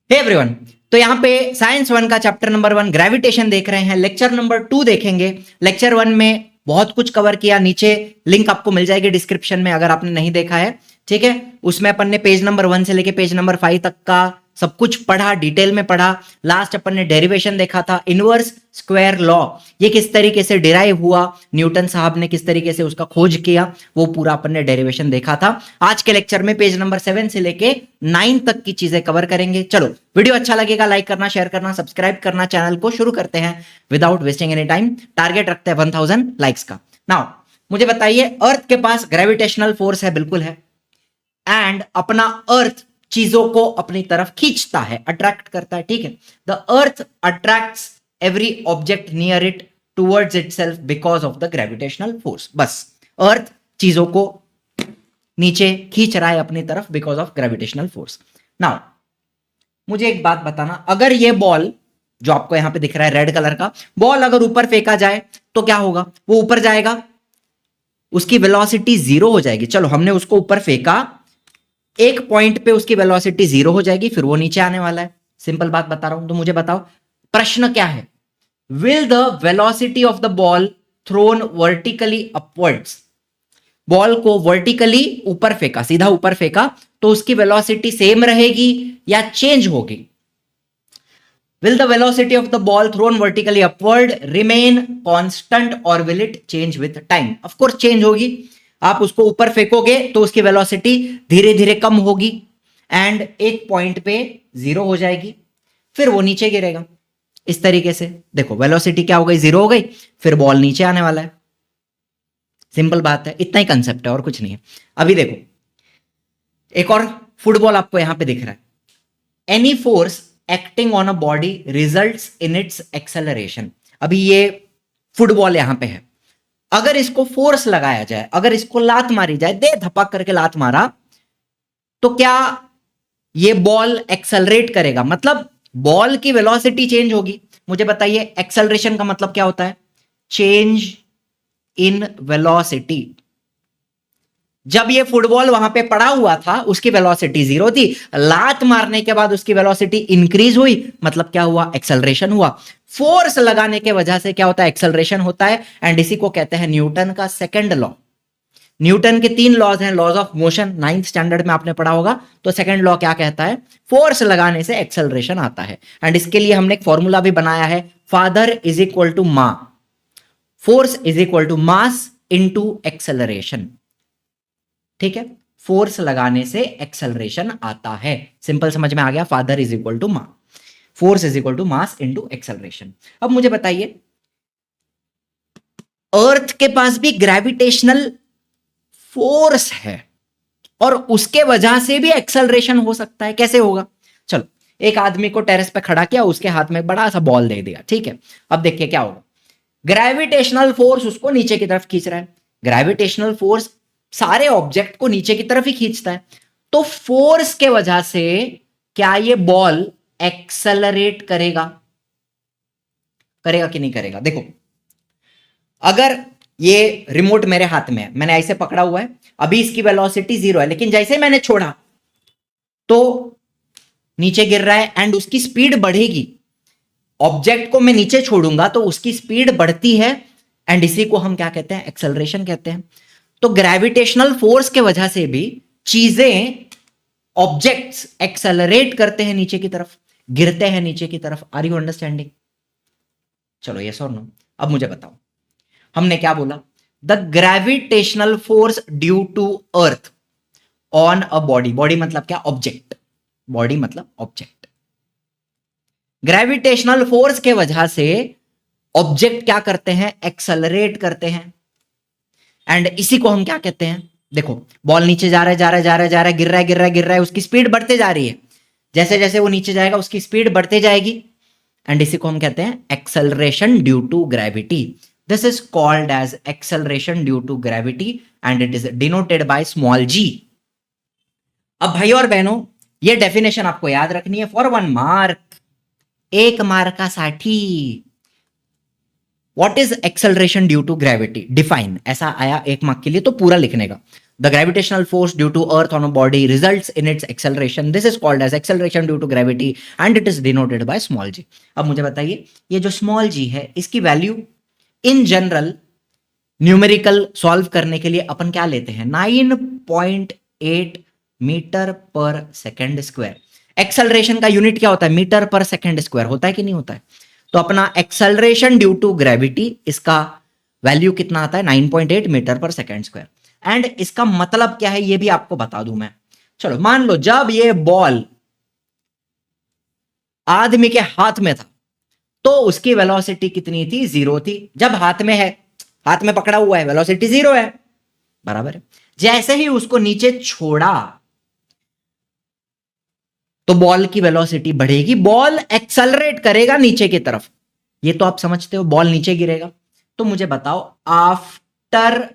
Hey everyone, तो यहाँ पे साइंस 1 का चैप्टर नंबर 1 ग्रेविटेशन देख रहे हैं। लेक्चर नंबर 2 देखेंगे। लेक्चर 1 में बहुत कुछ कवर किया, नीचे लिंक आपको मिल जाएगी डिस्क्रिप्शन में अगर आपने नहीं देखा है, ठीक है। उसमें अपन ने पेज नंबर 1 से लेके पेज नंबर 5 तक का सब कुछ पढ़ा, डिटेल में पढ़ा। लास्ट अपन ने डेरिवेशन देखा था, इनवर्स स्क्वायर लॉ ये किस तरीके से डिराइव हुआ, न्यूटन साहब ने किस तरीके से उसका खोज किया, वो पूरा अपन ने डेरिवेशन देखा था। आज के लेक्चर में पेज नंबर 7 से लेके 9 तक की चीजें कवर करेंगे। चलो, वीडियो अच्छा लगेगा लाइक करना, शेयर करना, सब्सक्राइब करना। चैनल को शुरू करते हैं without wasting any time. Target रखते हैं 1000 लाइक्स का। नाउ मुझे बताइए, अर्थ के पास ग्रेविटेशनल फोर्स है, बिल्कुल है। एंड अपना अर्थ चीजों को अपनी तरफ खींचता है, अट्रैक्ट करता है, ठीक है। The earth attracts every object near it towards itself because of the gravitational force. बस अर्थ चीजों को नीचे खींच रहा है अपनी तरफ because of gravitational force. Now मुझे एक बात बताना, अगर ये बॉल जो आपको यहां पे दिख रहा है रेड कलर का बॉल अगर ऊपर फेंका जाए तो क्या होगा? वो ऊपर जाएगा, उसकी वेलोसिटी 0 हो जाएगी। चलो, हमने उसको ऊपर फेंका, एक पॉइंट पे उसकी वेलोसिटी 0 हो जाएगी, फिर वो नीचे आने वाला है। सिंपल बात बता रहा हूं। तो मुझे बताओ, प्रश्न क्या है? Will the velocity of the ball thrown vertically upwards, ball को वर्टिकली ऊपर फेंका, सीधा ऊपर फेंका, तो उसकी वेलोसिटी सेम रहेगी या चेंज होगी? Will the velocity of the ball thrown vertically upward remain constant or will it change with time? Of course change होगी। आप उसको ऊपर फेंकोगे तो उसकी वेलोसिटी धीरे धीरे कम होगी एंड एक पॉइंट पे 0 हो जाएगी, फिर वो नीचे गिरेगा। इस तरीके से देखो, वेलोसिटी क्या हो गई? 0 हो गई, फिर बॉल नीचे आने वाला है। सिंपल बात है, इतना ही कंसेप्ट है और कुछ नहीं है। अभी देखो, एक और फुटबॉल आपको यहां पे दिख रहा है। Any force acting on a body results in its acceleration. अभी ये फुटबॉल यहां पे है, अगर इसको फोर्स लगाया जाए, अगर इसको लात मारी जाए, दे धपक करके लात मारा, तो क्या ये बॉल एक्सेलरेट करेगा? मतलब बॉल की वेलोसिटी चेंज होगी। मुझे बताइए, एक्सेलरेशन का मतलब क्या होता है? Change in velocity. जब ये फुटबॉल वहां पे पड़ा हुआ था उसकी वेलोसिटी 0 थी, लात मारने के बाद उसकी वेलोसिटी इंक्रीज हुई, मतलब क्या हुआ? एक्सेलरेशन हुआ। फोर्स लगाने के वजह से क्या होता है? एक्सेलरेशन होता है। एंड इसी को कहते हैं न्यूटन का सेकंड लॉ। न्यूटन के 3 लॉज हैं, laws of motion, 9th standard में आपने पढ़ा होगा। तो सेकंड लॉ क्या कहता है? फोर्स लगाने से एक्सेलरेशन आता है। एंड इसके लिए हमने एक फॉर्मूला भी बनाया है, father is equal to ma, force is equal to mass into acceleration, ठीक है। फोर्स लगाने से एक्सेलरेशन आता है। सिंपल समझ में आ गया? Father is equal to ma, force is equal to mass into acceleration. अब मुझे बताइए, अर्थ के पास भी ग्रेविटेशनल फोर्स है और उसके वजह से भी एक्सेलरेशन हो सकता है। कैसे होगा? चलो, एक आदमी को टेरेस पे खड़ा किया, उसके हाथ में बड़ा सा बॉल दे दिया, ठीक है। अब देखिए क्या होगा। ग्रेविटेशनल फोर्स उसको नीचे की तरफ खींच रहा है। ग्रेविटेशनल फोर्स सारे ऑब्जेक्ट को नीचे की तरफ ही खींचता है। तो फोर्स के वजह से क्या ये बॉल एक्सेलरेट करेगा? करेगा कि नहीं करेगा? देखो, अगर ये रिमोट मेरे हाथ में है, मैंने ऐसे पकड़ा हुआ है, अभी इसकी वेलोसिटी 0 है, लेकिन जैसे मैंने छोड़ा तो नीचे गिर रहा है एंड उसकी स्पीड बढ़ेगी। ऑब्जेक्ट को मैं नीचे छोड़ूंगा तो उसकी स्पीड बढ़ती है एंड इसी को हम क्या कहते हैं? एक्सेलरेशन कहते हैं। तो ग्रेविटेशनल फोर्स के वजह से भी चीजें, ऑब्जेक्ट्स एक्सेलरेट करते हैं नीचे की तरफ, गिरते हैं नीचे की तरफ। Are you understanding? चलो, यस और नो। अब मुझे बताओ, हमने क्या बोला? The gravitational force due to earth on a body. Body मतलब क्या? ऑब्जेक्ट। बॉडी मतलब ऑब्जेक्ट। ग्रेविटेशनल फोर्स के वजह से ऑब्जेक्ट क्या करते हैं? एक्सेलरेट करते हैं। एंड इसी को हम क्या कहते हैं? देखो, बॉल नीचे जा रहा है, जा रहा है, जा रहा है, जा रहा है, गिर रहा है, गिर रहा है, गिर रहा है, उसकी स्पीड बढ़ते जा रही है। जैसे जैसे वो नीचे जाएगा उसकी स्पीड बढ़ते जाएगी एंड इसी को हम कहते हैं acceleration due to gravity. This is called as acceleration due to gravity and it is denoted by small G. अब भाई और बहनों, ये डेफिनेशन आपको याद रखनी है फॉर 1 मार्क, 1 मार्कासाठी। What is acceleration due to gravity? Define, ऐसा आया 1 मार्क के लिए, तो पूरा लिखने का। The gravitational force due to Earth on a body results in its acceleration. This is called as acceleration due to gravity and it is denoted by small g. अब मुझे बताइए ये जो small g है इसकी value in general numerical solve करने के लिए अपन क्या लेते हैं 9.8 मीटर पर सेकेंड स्क्वायर. एक्सेलरेशन का यूनिट क्या होता है मीटर पर सेकेंड स्क्वायर होता है कि नहीं होता है. तो अपना एक्सेलरेशन ड्यू टू ग्रेविटी इसका वैल्यू कितना आता है 9.8 मीटर पर सेकेंड स्क्वायर. एंड इसका मतलब क्या है ये भी आपको बता दूं मैं. चलो मान लो जब ये बॉल आदमी के हाथ में था तो उसकी वेलोसिटी कितनी थी 0 थी. जब हाथ में है हाथ में पकड़ा हुआ है वेलोसिटी 0 है बराबर है. जैसे ही उसको नीचे छोड़ा तो बॉल की वेलोसिटी बढ़ेगी. बॉल एक्सेलरेट करेगा नीचे की तरफ. ये तो आप समझते हो बॉल नीचे गिरेगा. तो मुझे बताओ आफ्टर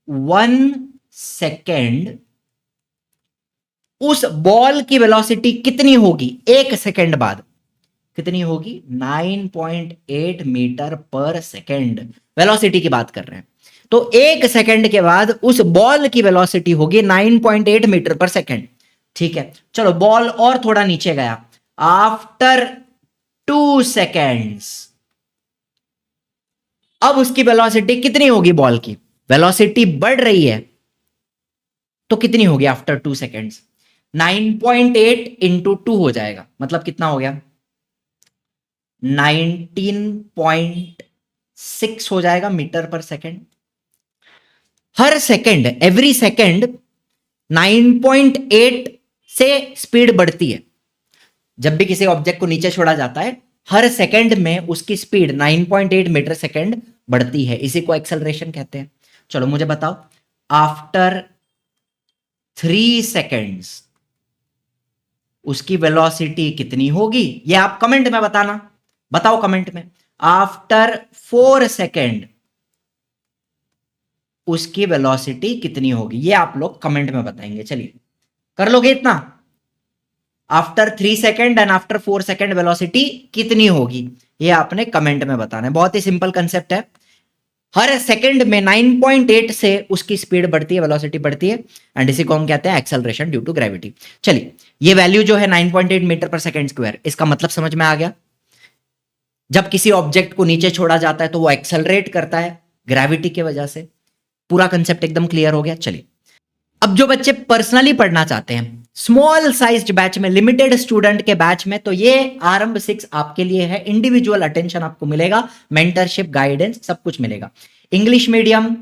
1 सेकेंड उस बॉल की वेलोसिटी कितनी होगी. 1 सेकेंड बाद कितनी होगी 9.8 मीटर पर सेकेंड. वेलोसिटी की बात कर रहे हैं. तो 1 सेकेंड के बाद उस बॉल की वेलोसिटी होगी 9.8 मीटर पर सेकेंड. ठीक है चलो बॉल और थोड़ा नीचे गया. आफ्टर 2 सेकेंड्स अब उसकी वेलोसिटी कितनी होगी. बॉल की वेलोसिटी बढ़ रही है तो कितनी होगी आफ्टर 2 सेकेंड्स 9.8 इंटू 2 हो जाएगा. मतलब कितना हो गया 19.6 हो जाएगा मीटर पर सेकेंड. हर सेकेंड एवरी सेकेंड 9.8 से स्पीड बढ़ती है. जब भी किसी ऑब्जेक्ट को नीचे छोड़ा जाता है हर सेकेंड में उसकी स्पीड 9.8 मीटर सेकेंड बढ़ती है. इसी को एक्सेलरेशन कहते हैं. चलो मुझे बताओ आफ्टर 3 सेकेंड्स उसकी वेलोसिटी कितनी होगी. ये आप कमेंट में बताना. बताओ कमेंट में. आफ्टर 4 सेकेंड उसकी वेलोसिटी कितनी होगी. ये आप लोग कमेंट में बताएंगे. चलिए कर लोगे इतना. After 3 second and after 4 second velocity कितनी होगी ये आपने कमेंट में बताना है. बहुत ही सिंपल कंसेप्ट है. हर सेकंड में 9.8 से उसकी स्पीड बढ़ती है वेलोसिटी बढ़ती है एंड इसी को हम कहते हैं एक्सेलरेशन ड्यू टू ग्रेविटी. चलिए ये वैल्यू जो है 9.8 मीटर पर सेकेंड स्क्वायर इसका मतलब समझ में आ गया. जब किसी ऑब्जेक्ट को नीचे छोड़ा जाता है तो वो एक्सेलरेट करता है ग्रेविटी की वजह से. पूरा कंसेप्ट एकदम क्लियर हो गया. चलिए अब जो बच्चे पर्सनली पढ़ना चाहते हैं स्मॉल साइज्ड बैच में लिमिटेड स्टूडेंट के बैच में तो ये आरंभ 6 आपके लिए है. इंडिविजुअल अटेंशन आपको मिलेगा मेंटरशिप गाइडेंस सब कुछ मिलेगा. English medium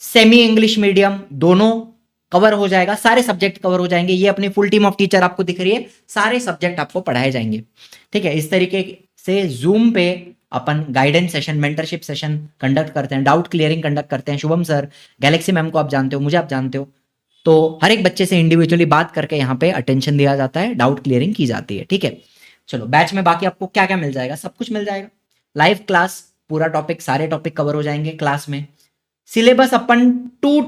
semi English medium दोनों कवर हो जाएगा. सारे सब्जेक्ट कवर हो जाएंगे. ये अपनी फुल टीम ऑफ टीचर आपको दिख रही है. सारे सब्जेक्ट आपको पढ़ाए जाएंगे. ठीक है इस तरीके से जूम पे अपन guidance session mentorship session conduct करते हैं. डाउट क्लियरिंग कंडक्ट करते हैं. शुभम सर गैलेक्सी मैम को आप जानते हो मुझे आप जानते हो. तो हर एक बच्चे से इंडिविजुअली बात करके यहाँ पे अटेंशन दिया जाता है डाउट क्लियरिंग की जाती है. ठीक है चलो बैच में बाकी आपको क्या क्या मिल जाएगा सब कुछ मिल जाएगा. लाइव क्लास पूरा टॉपिक सारे टॉपिक कवर हो जाएंगे क्लास में. सिलेबस अपन 2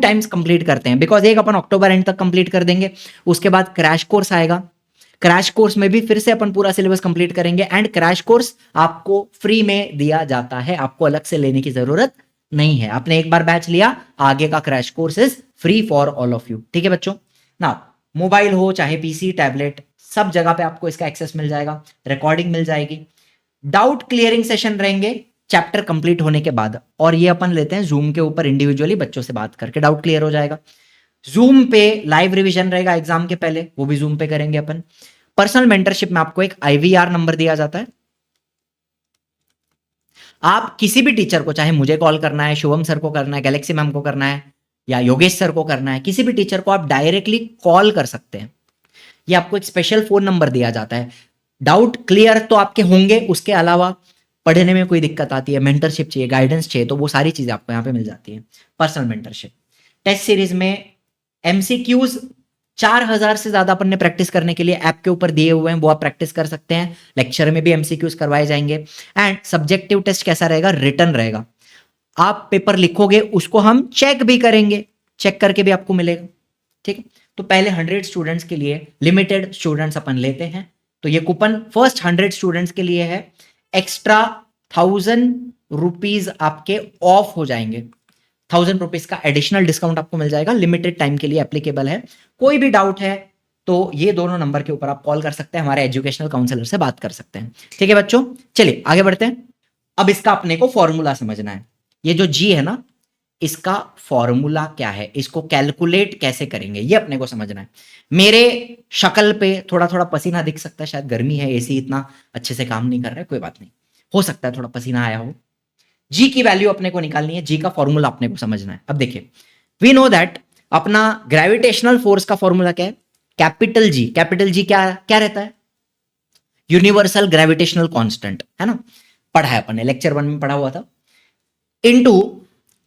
टाइम्स कंप्लीट करते हैं बिकॉज एक अपन अक्टूबर एंड तक कंप्लीट कर देंगे. उसके बाद क्रैश कोर्स आएगा. क्रैश कोर्स में भी फिर से अपन पूरा सिलेबस कंप्लीट करेंगे एंड क्रैश कोर्स आपको फ्री में दिया जाता है. आपको अलग से लेने की जरूरत नहीं है. आपने एक बार बैच लिया आगे का crash course is free for all of you. ठीक है बच्चों ना मोबाइल हो चाहे पीसी टैबलेट सब जगह पे आपको इसका एक्सेस मिल जाएगा. रिकॉर्डिंग मिल जाएगी. डाउट क्लियरिंग सेशन रहेंगे चैप्टर कंप्लीट होने के बाद और ये अपन लेते हैं जूम के ऊपर इंडिविजुअली बच्चों से बात करके डाउट क्लियर हो जाएगा. जूम पे लाइव रिवीजन रहेगा एग्जाम के पहले वो भी जूम पे करेंगे अपन. पर्सनल मेंटरशिप में आपको एक IVR नंबर दिया जाता है. आप किसी भी टीचर को चाहे मुझे कॉल करना है शुभम सर को करना है गैलेक्सी मैम को करना है या योगेश सर को करना है किसी भी टीचर को आप डायरेक्टली कॉल कर सकते हैं. ये आपको एक स्पेशल फोन नंबर दिया जाता है. डाउट क्लियर तो आपके होंगे उसके अलावा पढ़ने में कोई दिक्कत आती है मेंटरशिप चाहिए गाइडेंस चाहिए तो वो सारी चीजें आपको यहाँ पे मिल जाती है. पर्सनल मेंटरशिप टेस्ट सीरीज में MCQs 4000 से ज्यादा अपन ने प्रैक्टिस करने के लिए ऐप के ऊपर दिए हुए हैं वो आप प्रैक्टिस कर सकते हैं. लेक्चर में भी MCQs करवाए जाएंगे एंड सब्जेक्टिव टेस्ट कैसा रहेगा रिटन रहेगा. आप पेपर लिखोगे उसको हम चेक भी करेंगे. चेक करके भी आपको मिलेगा. ठीक है तो पहले 100 स्टूडेंट्स के लिए लिमिटेड स्टूडेंट्स अपन लेते हैं तो ये कूपन फर्स्ट 100 स्टूडेंट्स के लिए है. एक्स्ट्रा 1000 रुपीज आपके ऑफ हो जाएंगे. ₹1000 का एडिशनल डिस्काउंट आपको मिल जाएगा, लिमिटेड टाइम के लिए एप्लीकेबल है। कोई भी डाउट है तो ये दोनों नंबर के ऊपर आप कॉल कर सकते हैं, हमारे एजुकेशनल काउंसलर से बात कर सकते हैं। ठीक है बच्चों, चलिए आगे बढ़ते हैं। अब इसका अपने को फॉर्मूला समझना है। ये जो जी है ना, इसका फॉर्मूला क्या है, इसको कैलकुलेट कैसे करेंगे, ये अपने को समझना है। मेरे शक्ल पे थोड़ा थोड़ा पसीना दिख सकता है, शायद गर्मी है, एसी इतना अच्छे से काम नहीं कर रहा है, कोई बात नहीं, हो सकता है थोड़ा पसीना आया हो। जी की वैल्यू अपने को निकालनी है, जी का फॉर्मूला अपने को समझना है। अब देखिए, वी नो दैट अपना ग्रेविटेशनल फोर्स का फॉर्मूला क्या है, कैपिटल जी। कैपिटल जी क्या क्या रहता है, यूनिवर्सल ग्रेविटेशनल कांस्टेंट, है ना, पढ़ा है अपन ने, लेक्चर 1 में पढ़ा हुआ था। Into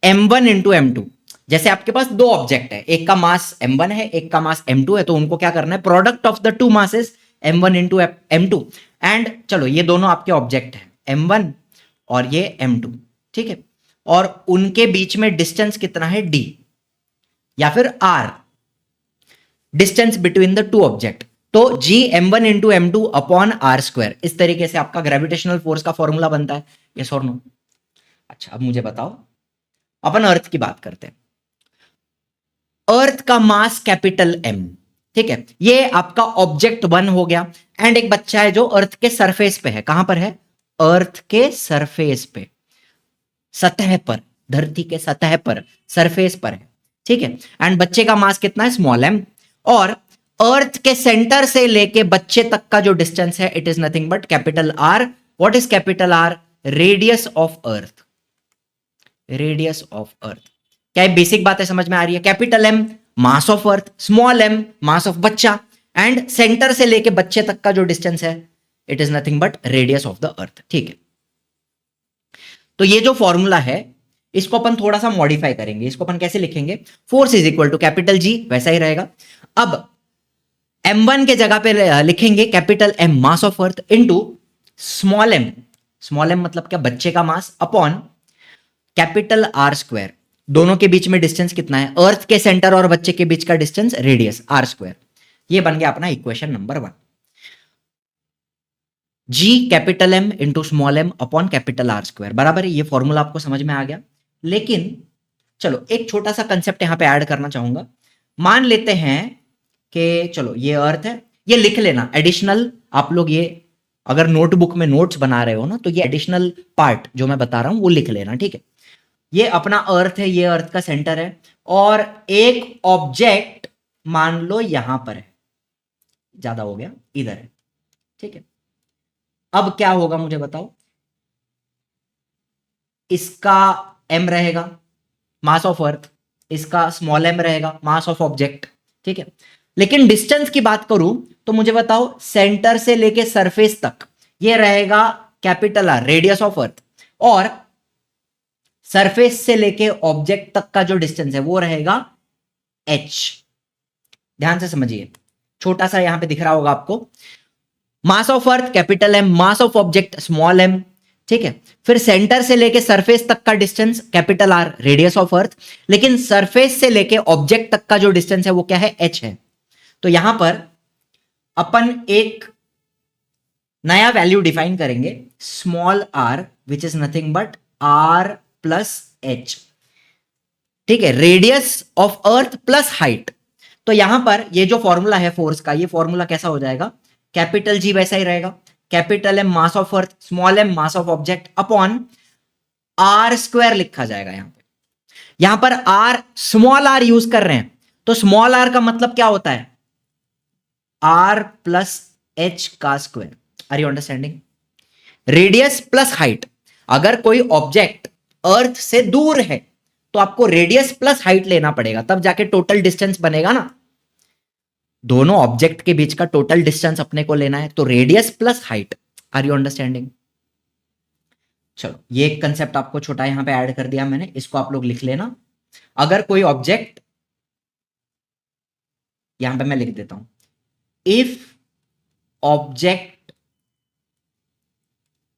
m1 into m2। जैसे आपके पास दो ऑब्जेक्ट है, एक का मास m1 है, एक का मास m2 है, तो उनको क्या करना है, product of the two masses m1 into m2। And चलो ये दोनों आपके ऑब्जेक्ट है m1 और ये m2, ठीक है, और उनके बीच में डिस्टेंस कितना है d या फिर r, distance between the two object. तो g m1 into m2 upon r square, इस तरीके से आपका ग्रेविटेशनल फोर्स का फॉर्मूला बनता है। यस और नो? अच्छा अब मुझे बताओ, अपन अर्थ की बात करते हैं। अर्थ का मास कैपिटल M, ठीक है, ये आपका ऑब्जेक्ट 1 हो गया। एंड एक बच्चा है जो अर्थ के सरफेस पे है, कहां पर है, अर्थ के सरफेस पे, सतह पर, धरती के सतह पर, सरफेस पर है, ठीक है। एंड बच्चे का मास कितना है, स्मॉल m। और अर्थ के सेंटर से लेके बच्चे तक का जो डिस्टेंस है, it is nothing but capital R। What is capital R? Radius of earth, radius of earth. क्या ये बेसिक बातें समझ में आ रही है? Capital M mass of earth, small m mass of बच्चा, एंड सेंटर से लेके बच्चे तक का जो डिस्टेंस है, it is nothing but radius of the earth, ठीक है। तो ये जो फॉर्मूला है, इसको अपन थोड़ा सा मॉडिफाई करेंगे। इसको अपन कैसे लिखेंगे, force is equal to capital G, वैसा ही रहेगा। अब m1 के जगह पे लिखेंगे capital M mass of earth into small m, small m मतलब क्या, बच्चे का mass, upon capital R square. दोनों के बीच में डिस्टेंस कितना है, अर्थ के सेंटर और बच्चे के बीच का डिस्टेंस, रेडियस, R स्क्वायर। ये बन गया अपना equation number 1। G capital M into small m upon capital R square बराबर है। ये फॉर्मूला आपको समझ में आ गया। लेकिन चलो एक छोटा सा कंसेप्ट यहां पे ऐड करना चाहूंगा। मान लेते हैं कि चलो ये अर्थ है, ये लिख लेना एडिशनल, आप लोग ये अगर नोटबुक में नोट्स बना रहे हो ना, तो ये एडिशनल पार्ट जो मैं बता रहा हूं वो लिख लेना, ठीक है। ये अपना अर्थ है, ये अर्थ का सेंटर है, और एक ऑब्जेक्ट मान लो यहां पर है, ज्यादा हो गया, इधर है, ठीक है। अब क्या होगा मुझे बताओ, इसका m रहेगा, मास ऑफ अर्थ, इसका स्मॉल m रहेगा, मास ऑफ ऑब्जेक्ट, ठीक है। लेकिन डिस्टेंस की बात करूं तो मुझे बताओ, सेंटर से लेके सरफेस तक ये रहेगा capital R, radius of earth, और सरफेस से लेके ऑब्जेक्ट तक का जो डिस्टेंस है वो रहेगा h। ध्यान से समझिए, छोटा सा यहां पे दिख रहा होगा आपको, मास of earth capital M, mass of object small m, ठीक है। फिर सेंटर से लेके सरफेस तक का distance capital R, radius of earth, लेकिन सरफेस से लेके ऑब्जेक्ट तक का जो डिस्टेंस है वो क्या है, h है। तो यहां पर अपन एक नया वैल्यू डिफाइन करेंगे, small r which is nothing but r plus h, ठीक है, radius of earth plus height. तो यहां पर ये जो फॉर्मूला है फोर्स का, ये फॉर्मूला कैसा हो जाएगा, कैपिटल G वैसा ही रहेगा, capital M mass of earth, small m mass of object, upon R square लिखा जाएगा। यहां पर R, स्मॉल r यूज कर रहे हैं, तो स्मॉल r का मतलब क्या होता है, R प्लस h का square. Are you understanding? Radius plus height, अगर कोई ऑब्जेक्ट अर्थ से दूर है तो आपको रेडियस प्लस हाइट लेना पड़ेगा, तब जाके टोटल डिस्टेंस बनेगा ना। दोनों ऑब्जेक्ट के बीच का टोटल डिस्टेंस अपने को लेना है, तो radius plus height. Are you understanding? चलो ये एक कंसेप्ट आपको छोटा यहां पे ऐड कर दिया मैंने, इसको आप लोग लिख लेना। अगर कोई ऑब्जेक्ट, यहां पे मैं लिख देता हूं, if object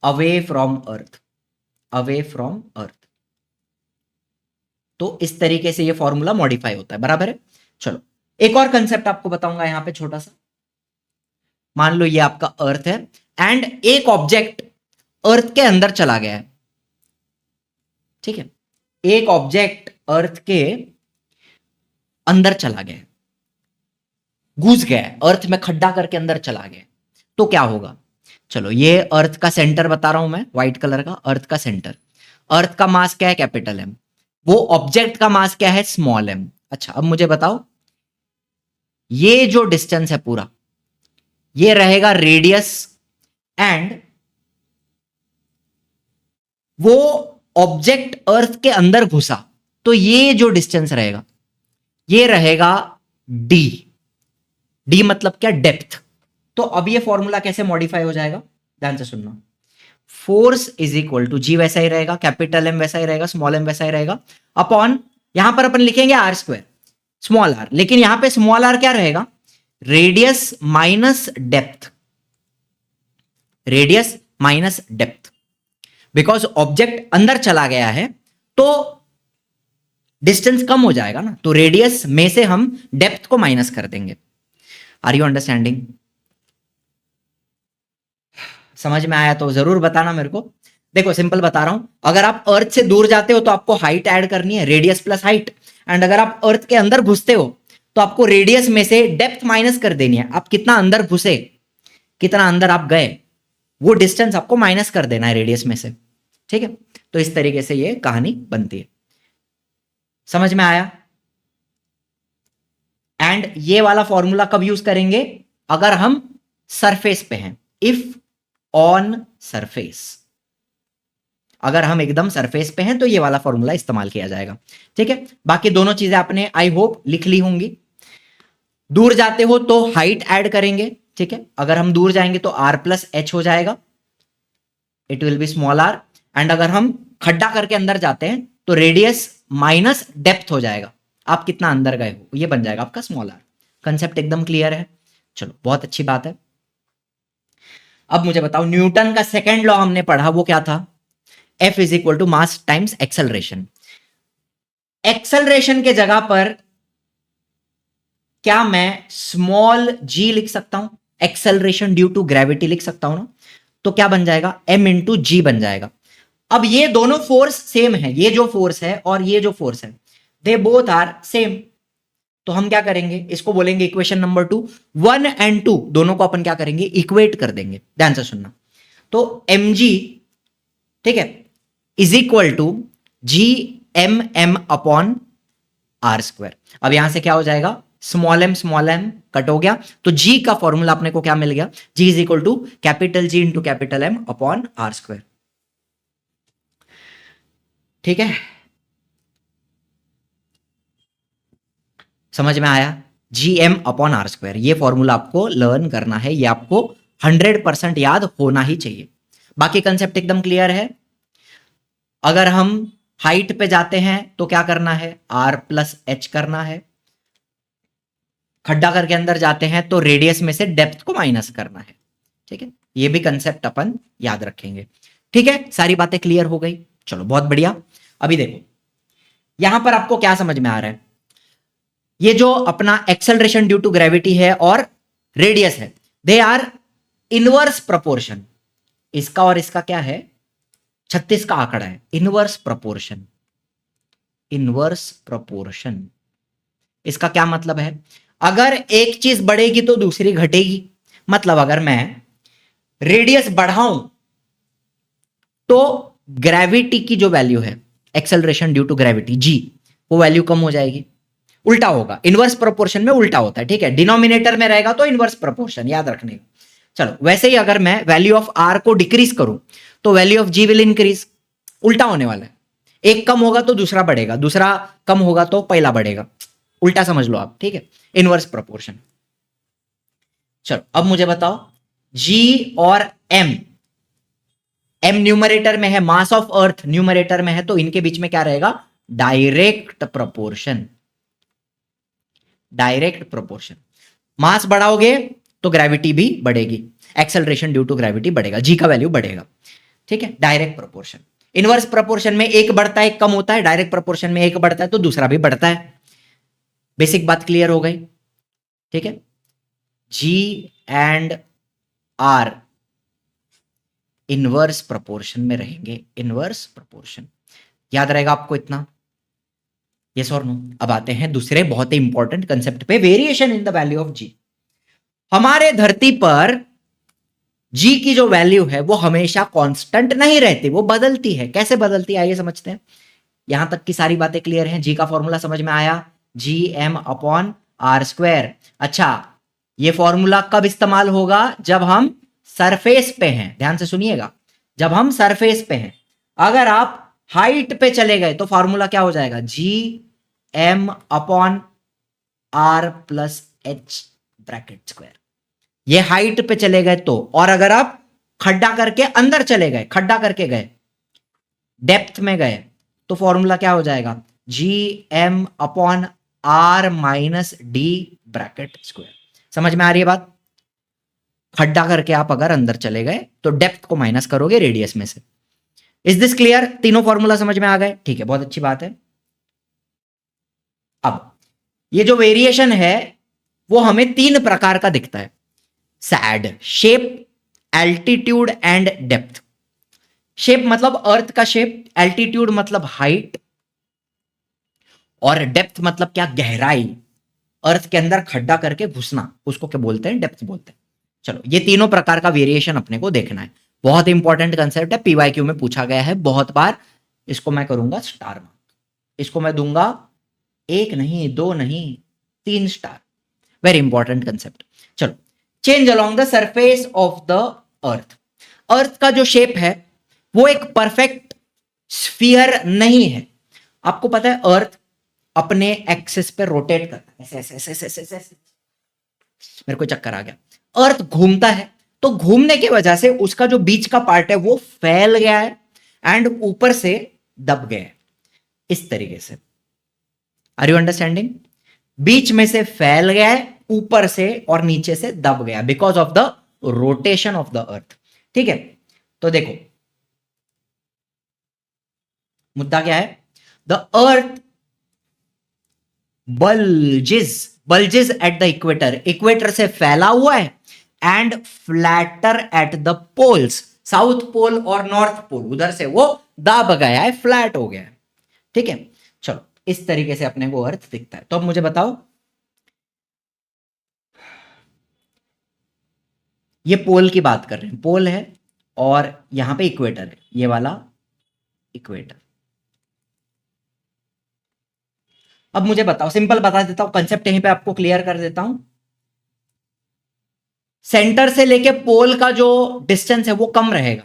away from earth, away from earth, तो इस तरीके से ये फॉर्मूला मॉडिफाई होता है, बराबर है। चलो एक और कंसेप्ट आपको बताऊंगा यहां पे छोटा सा। मान लो ये आपका अर्थ है, एंड एक ऑब्जेक्ट अर्थ के अंदर चला गया है, ठीक है, एक ऑब्जेक्ट अर्थ के अंदर चला गया, घुस गया, अर्थ में खड्डा करके अंदर चला गया, तो क्या होगा? चलो, ये अर्थ का सेंटर बता रहा हूं मैं, व्हाइट कलर का अर्थ का सेंटर। अर्थ का मास क्या है? Capital M. वो ऑब्जेक्ट का मास क्या है? Small M. अच्छा, अब मुझे बताओ, ये जो डिस्टेंस है पूरा, ये रहेगा रेडियस, एंड वो ऑब्जेक्ट अर्थ के अंदर घुसा, तो ये जो डिस्टेंस रहेगा, ये रहेगा डी। डी मतलब क्या? डेप्थ। तो अब ये फॉर्मूला कैसे मॉडिफाई हो जाएगा? ध्यान से सुनना। फोर्स इज इक्वल टू जी वैसा ही रहेगा, कैपिटल एम वैसा ही रहेगा, स्मॉल एम वैसा ही रहेगा, अपॉन यहां पर अपन लिखेंगे आर स्क्वायर, स्मॉल आर, लेकिन यहां पे स्मॉल आर क्या रहेगा? Radius minus depth. Radius minus depth, because object अंदर चला गया है तो डिस्टेंस कम हो जाएगा ना, तो रेडियस में से हम डेप्थ को माइनस कर देंगे। Are you understanding? समझ में आया तो जरूर बताना मेरे को। देखो, सिंपल बता रहा हूं, अगर आप अर्थ से दूर जाते हो तो आपको हाइट ऐड करनी है, रेडियस प्लस हाइट, एंड अगर आप अर्थ के अंदर घुसते हो तो आपको रेडियस में से डेप्थ माइनस कर देनी है। आप कितना अंदर घुसे, कितना अंदर आप गए, वो डिस्टेंस आपको माइनस कर देना है रेडियस में से। ठीक है, तो इस तरीके से ये कहानी बनती है। समझ में आया? एंड ये वाला फॉर्मूला कब यूज करेंगे? अगर हम सरफेस पे हैं, इफ ऑन सरफेस। अगर हम एकदम सरफेस पे हैं तो ये वाला फॉर्मूला इस्तेमाल किया जाएगा। ठीक है, बाकी दोनों चीजें आपने आई होप लिख ली होंगी। दूर जाते हो तो हाइट ऐड करेंगे। ठीक है, अगर हम दूर जाएंगे तो आर प्लस एच हो जाएगा, it will be small R, and अगर हम खड्डा करके अंदर जाते हैं तो रेडियस माइनस डेप्थ हो जाएगा, आप कितना अंदर गए हो, ये बन जाएगा आपका स्मॉल आर। कंसेप्ट एकदम क्लियर है? चलो, बहुत अच्छी बात है। अब मुझे बताओ, न्यूटन का सेकेंड लॉ हमने पढ़ा, वो क्या था? F is equal to mass times acceleration. Acceleration के जगह पर क्या मैं स्मॉल g लिख सकता हूं? एक्सेलरेशन ड्यू टू ग्रेविटी लिख सकता हूं ना, तो क्या बन जाएगा? m इंटू जी बन जाएगा। अब ये दोनों फोर्स सेम है, ये जो फोर्स है और ये जो फोर्स है, दे बोथ आर सेम। तो हम क्या करेंगे? इसको बोलेंगे इक्वेशन नंबर 2। 1 एंड 2 दोनों को अपन क्या करेंगे? इक्वेट कर देंगे। ध्यान से सुनना। तो mg, ठीक है, is equal to G M M upon R square. अब यहां से क्या हो जाएगा? स्मॉल एम कट हो गया, तो जी का फॉर्मूला अपने को क्या मिल गया? G is equal to capital G into capital M upon R square. ठीक है, समझ में आया? G M upon R square, ये फॉर्मूला आपको लर्न करना है, ये आपको 100% याद होना ही चाहिए। बाकी कंसेप्ट एकदम क्लियर है? अगर हम हाइट पे जाते हैं तो क्या करना है? आर प्लस एच करना है। खड्डा करके अंदर जाते हैं तो रेडियस में से डेप्थ को माइनस करना है। ठीक है, ये भी कंसेप्ट अपन याद रखेंगे। ठीक है, सारी बातें क्लियर हो गई? चलो, बहुत बढ़िया। अभी देखो, यहां पर आपको क्या समझ में आ रहा है? ये जो अपना एक्सेलरेशन ड्यू टू ग्रेविटी है और रेडियस है, दे आर इनवर्स प्रपोर्शन। इसका और इसका क्या है? 36 का आंकड़ा है, इनवर्स प्रपोर्शन। इनवर्स प्रपोर्शन, इसका क्या मतलब है? अगर एक चीज बढ़ेगी तो दूसरी घटेगी। मतलब अगर मैं रेडियस बढ़ाऊं तो ग्रेविटी की जो वैल्यू है, acceleration due to gravity G, वो वैल्यू कम हो जाएगी। उल्टा होगा, इनवर्स प्रोपोर्शन में उल्टा होता है। ठीक है, डिनोमिनेटर में रहेगा तो इनवर्स प्रोपोर्शन, याद रखने का। चलो, वैसे ही अगर मैं वैल्यू ऑफ आर को डिक्रीज करूं तो value of G will increase. उल्टा होने वाला है, एक कम होगा तो दूसरा बढ़ेगा, दूसरा कम होगा तो पहला बढ़ेगा। उल्टा समझ लो आप। ठीक है, इनवर्स प्रोपोर्शन। चलो, अब मुझे बताओ, जी और एम, एम न्यूमरेटर में है, मास ऑफ अर्थ न्यूमरेटर में है, तो इनके बीच में क्या रहेगा? Direct proportion. Direct proportion. Mass बढ़ाओगे तो ग्रेविटी भी बढ़ेगी, एक्सेलरेशन ड्यू टू ग्रेविटी बढ़ेगा, जी का वैल्यू बढ़ेगा। ठीक है, डायरेक्ट प्रोपोर्शन। इनवर्स प्रोपोर्शन में एक बढ़ता है एक कम होता है, डायरेक्ट प्रोपोर्शन में एक बढ़ता है तो दूसरा भी बढ़ता है। बेसिक बात क्लियर हो गई? ठीक है, जी एंड आर इनवर्स प्रोपोर्शन में रहेंगे, इनवर्स प्रोपोर्शन। याद रहेगा आपको इतना? यस और नो। अब आते हैं दूसरे बहुत ही इंपॉर्टेंट कंसेप्ट पे, variation in the value of G. हमारे धरती पर जी की जो वैल्यू है वो हमेशा कांस्टेंट नहीं रहती, वो बदलती है। कैसे बदलती है आइए समझते हैं। यहां तक की सारी बातें क्लियर हैं, जी का फॉर्मूला समझ में आया, G M upon R square. अच्छा, ये फॉर्मूला कब इस्तेमाल होगा? जब हम सरफेस पे हैं, ध्यान से सुनिएगा, जब हम सरफेस पे हैं। अगर आप हाइट पे चले गए तो फॉर्मूला क्या हो जाएगा? G M upon R plus H bracket square. ये हाइट पे चले गए तो, और अगर आप खड्डा करके अंदर चले गए, खड्डा करके गए, डेप्थ में गए, तो फॉर्मूला क्या हो जाएगा? G M upon R minus D bracket square. समझ में आ रही है बात? खड्डा करके आप अगर अंदर चले गए तो डेप्थ को माइनस करोगे रेडियस में से। Is this clear? तीनों फॉर्मूला समझ में आ गए? ठीक है, बहुत अच्छी बात है। अब ये जो वेरिएशन है वो हमें तीन प्रकार का दिखता है, sad, shape, altitude and depth. Shape मतलब अर्थ का शेप, एल्टीट्यूड मतलब हाइट, और डेप्थ मतलब क्या? गहराई, अर्थ के अंदर खड्डा करके घुसना, उसको क्या बोलते हैं? डेप्थ बोलते हैं। चलो, ये तीनों प्रकार का वेरिएशन अपने को देखना है। बहुत इंपॉर्टेंट कंसेप्ट है, पीवाईक्यू में पूछा गया है बहुत बार। इसको मैं करूंगा स्टार मार्क, इसको मैं दूंगा 1 नहीं 2 नहीं 3 स्टार। Very important concept. चलो, change along the surface of the earth. Earth का जो शेप है वो एक परफेक्ट स्फीयर नहीं है। आपको पता है अर्थ अपने एक्सिस पे रोटेट करता है, ऐसे ऐसे ऐसे ऐसे ऐसे। मेरे को चक्कर आ गया। अर्थ घूमता है, तो घूमने की वजह से उसका जो बीच का पार्ट है वो फैल गया है एंड ऊपर से दब गया है, इस तरीके से। Are you understanding? बीच में से फैल गया है, ऊपर से और नीचे से दब गया, because of the rotation of the earth. ठीक है, तो देखो मुद्दा क्या है? The earth bulges at the equator, equator से फैला हुआ है, and flatter at the poles, south pole और नॉर्थ पोल, उधर से वो दब गया है, फ्लैट हो गया है। ठीक है, चलो, इस तरीके से अपने को अर्थ दिखता है। तो अब मुझे बताओ, ये पोल की बात कर रहे हैं, पोल है और यहां पे इक्वेटर है, ये वाला इक्वेटर। अब मुझे बताओ, सिंपल बता देता हूं कंसेप्ट, यहीं पे आपको क्लियर कर देता हूं। सेंटर से लेके पोल का जो डिस्टेंस है वो कम रहेगा।